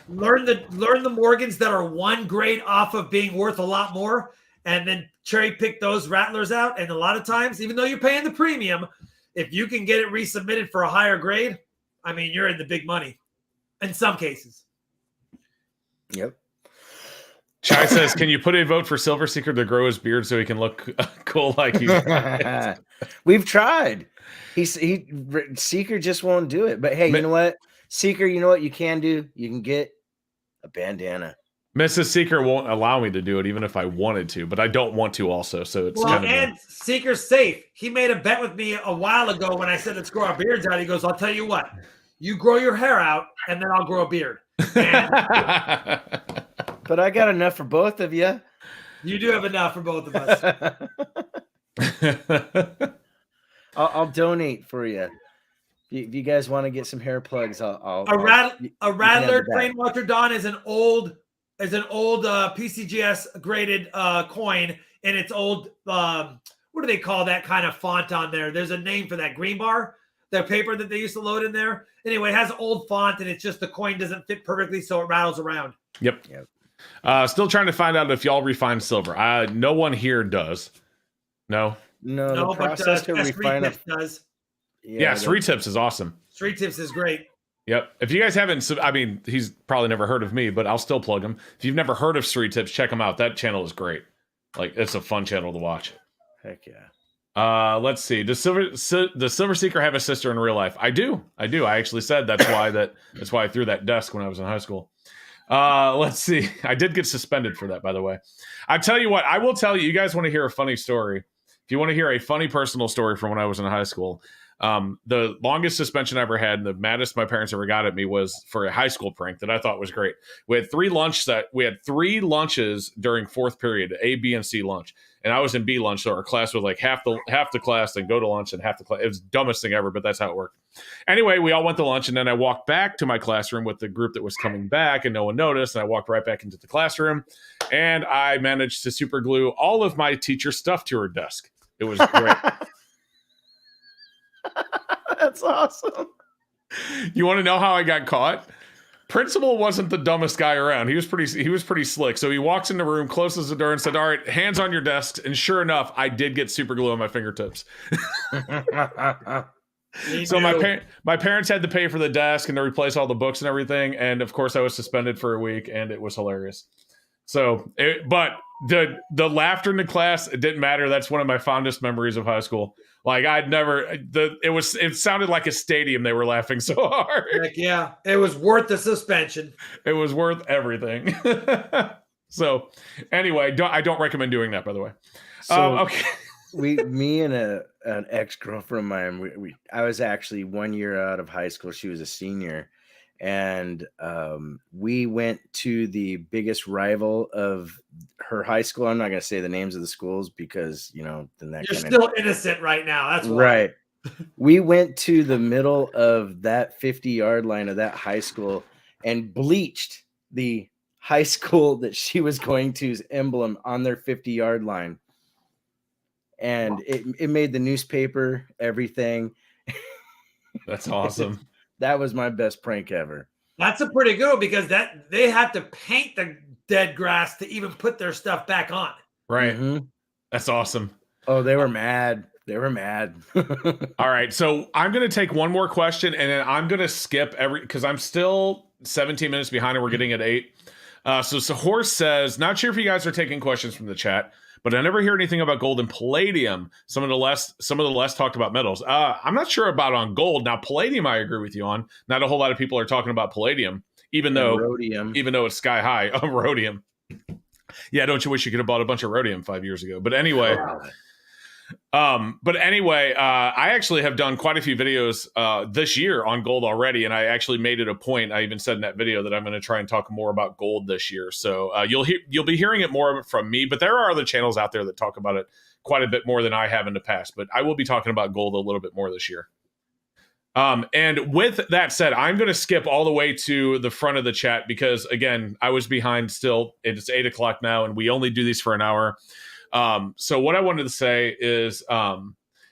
Learn the Morgans that are one grade off of being worth a lot more, and then cherry pick those Rattlers out. And a lot of times, even though you're paying the premium, if you can get it resubmitted for a higher grade, I mean, you're in the big money in some cases. Yep. Chai says, "Can you put a vote for Silver Seeker to grow his beard so he can look cool like he's?" We've tried. Seeker just won't do it. But hey, you know what? Seeker, you know what you can do? You can get a bandana. Mrs. Seeker won't allow me to do it even if I wanted to, but I don't want to also. So it's kind of and Seeker's safe. He made a bet with me a while ago when I said let's grow our beards out. He goes, "I'll tell you what, you grow your hair out and then I'll grow a beard." But I got enough for both of you. You do have enough for both of us. I'll donate for you. If you guys want to get some hair plugs, I'll a Rattler Train Walter Dawn is an old PCGS graded coin, and it's old. What do they call that kind of font on there? There's a name for that green bar, the paper that they used to load in there. Anyway, it has old font, and it's just the coin doesn't fit perfectly, so it rattles around. Yep. Still trying to find out if y'all refine silver. No one here does. No, the process to refine it does. Yeah, Street Tips is awesome. Street Tips is great. Yep. If you guys haven't, I mean, he's probably never heard of me, but I'll still plug him. If you've never heard of Street Tips, check him out. That channel is great. Like, it's a fun channel to watch. Heck yeah. Let's see. Does Silver Seeker have a sister in real life? I do. I actually said that's why I threw that desk when I was in high school. Let's see. I did get suspended for that, by the way. I tell you what, I will tell you. You guys want to hear a funny story? If you want to hear a funny personal story from when I was in high school. The longest suspension I ever had, and the maddest my parents ever got at me, was for a high school prank that I thought was great. We had three lunches during fourth period, A, B, and C lunch, and I was in B lunch, so our class was like half the class, then go to lunch, and half the class. It was the dumbest thing ever, but that's how it worked. Anyway, we all went to lunch, and then I walked back to my classroom with the group that was coming back, and no one noticed, and I walked right back into the classroom, and I managed to super glue all of my teacher's stuff to her desk. It was great. That's awesome. You want to know how I got caught? Principal wasn't the dumbest guy around. He was pretty slick. So he walks in the room, closes the door, and said, "All right, hands on your desks." And sure enough, I did get super glue on my fingertips. So my parents had to pay for the desk and to replace all the books and everything. And of course, I was suspended for a week, and it was hilarious. So, but the laughter in the class, it didn't matter. That's one of my fondest memories of high school. Like it sounded like a stadium. They were laughing so hard. Heck yeah, it was worth the suspension. It was worth everything. So, anyway, I don't recommend doing that. By the way, okay. Me and an ex-girlfriend of mine. I was actually 1 year out of high school. She was a senior. And we went to the biggest rival of her high school. I'm not going to say the names of the schools because, then that you're still innocent right now. That's why. Right. We went to the middle of that 50-yard line of that high school and bleached the high school that she was going to's emblem on their 50-yard line. And it made the newspaper, everything. That's awesome. That was my best prank ever. That's a pretty good one because they have to paint the dead grass to even put their stuff back on. Right. Mm-hmm. That's awesome. Oh, they were mad. They were mad. All right. So I'm going to take one more question and then I'm going to skip because I'm still 17 minutes behind and we're getting at 8. So Horse says, not sure if you guys are taking questions from the chat, but I never hear anything about gold and palladium. Some of the less talked about metals. I'm not sure about on gold. Now, palladium, I agree with you on. Not a whole lot of people are talking about palladium, even though it's sky high. Oh, rhodium. Yeah, don't you wish you could have bought a bunch of rhodium 5 years ago? But anyway. I actually have done quite a few videos this year on gold already, and I actually made it a point. I even said in that video that I'm going to try and talk more about gold this year. So you'll be hearing it more from me, but there are other channels out there that talk about it quite a bit more than I have in the past. But I will be talking about gold a little bit more this year. And with that said, I'm going to skip all the way to the front of the chat because, again, I was behind still. It's 8 o'clock now, and we only do these for an hour. So what I wanted to say is,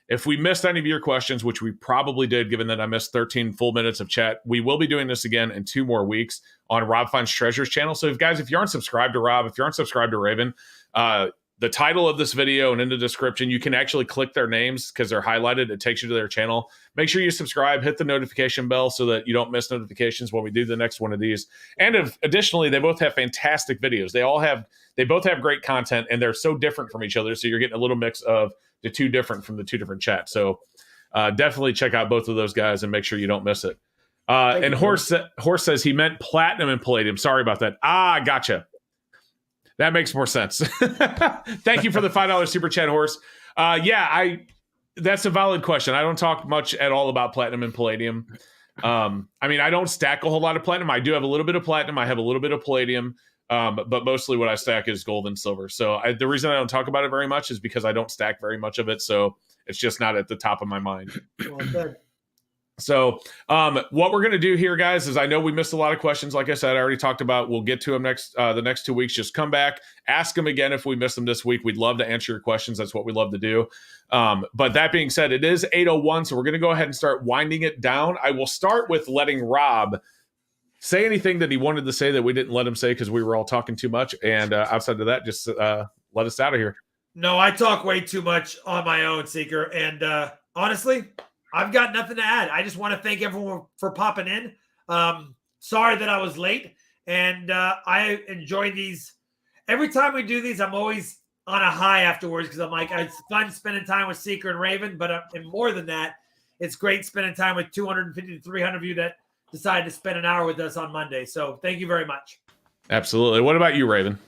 if we missed any of your questions, which we probably did, given that I missed 13 full minutes of chat, we will be doing this again in 2 more weeks on Rob Finds Treasures channel. So if you aren't subscribed to Rob, if you aren't subscribed to Raven, the title of this video and in the description, you can actually click their names because they're highlighted. It takes you to their channel. Make sure you subscribe, hit the notification bell so that you don't miss notifications when we do the next one of these. And additionally, they both have fantastic videos. They both have great content, and they're so different from each other. So you're getting a little mix of the two different from the 2 different chats. So definitely check out both of those guys and make sure you don't miss it. And Horse says he meant platinum and palladium. Sorry about that. Gotcha. That makes more sense. Thank you for the $5 super chat, Horse. That's a valid question. I don't talk much at all about platinum and palladium. I don't stack a whole lot of platinum. I do have a little bit of platinum. I have a little bit of palladium. But mostly what I stack is gold and silver. So the reason I don't talk about it very much is because I don't stack very much of it. So it's just not at the top of my mind. Well, so what we're going to do here, guys, is I know we missed a lot of questions. Like I said, I already talked about, we'll get to them the next 2 weeks. Just come back, ask them again if we missed them this week. We'd love to answer your questions. That's what we love to do. But that being said, it is 8:01. So we're going to go ahead and start winding it down. I will start with letting Rob say anything that he wanted to say that we didn't let him say because we were all talking too much. And outside of that, just let us out of here. No, I talk way too much on my own, Seeker. And honestly, I've got nothing to add. I just want to thank everyone for popping in. Sorry that I was late. And I enjoy these. Every time we do these, I'm always on a high afterwards because I'm like, it's fun spending time with Seeker and Raven. But and more than that, it's great spending time with 250 to 300 of you that decided to spend an hour with us on Monday. So thank you very much. Absolutely. What about you, Raven?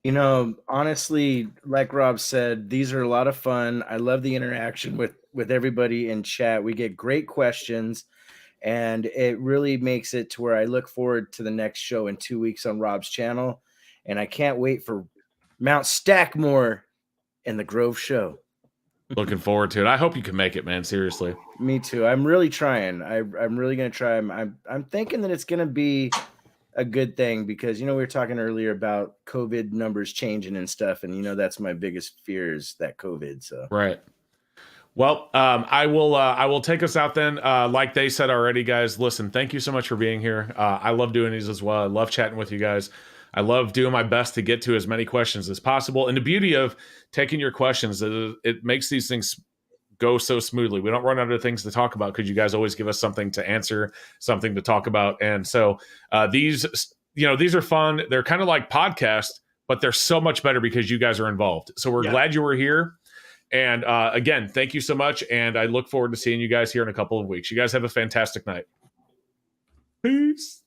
Honestly, like Rob said, these are a lot of fun. I love the interaction with everybody in chat. We get great questions, and it really makes it to where I look forward to the next show in 2 weeks on Rob's channel. And I can't wait for Mount Stackmore and the Grove show. Looking forward to it. I hope you can make it, man. Seriously. Me too. I'm really trying. I'm really going to try. I'm thinking that it's going to be a good thing because, we were talking earlier about COVID numbers changing and stuff. And, that's my biggest fear is that COVID. So, right. Well, I will take us out then. Like they said already, guys, listen, thank you so much for being here. I love doing these as well. I love chatting with you guys. I love doing my best to get to as many questions as possible. And the beauty of taking your questions, it makes these things go so smoothly. We don't run out of things to talk about because you guys always give us something to answer, something to talk about. And so these are fun. They're kind of like podcasts, but they're so much better because you guys are involved. So we're glad you were here. And again, thank you so much. And I look forward to seeing you guys here in a couple of weeks. You guys have a fantastic night. Peace.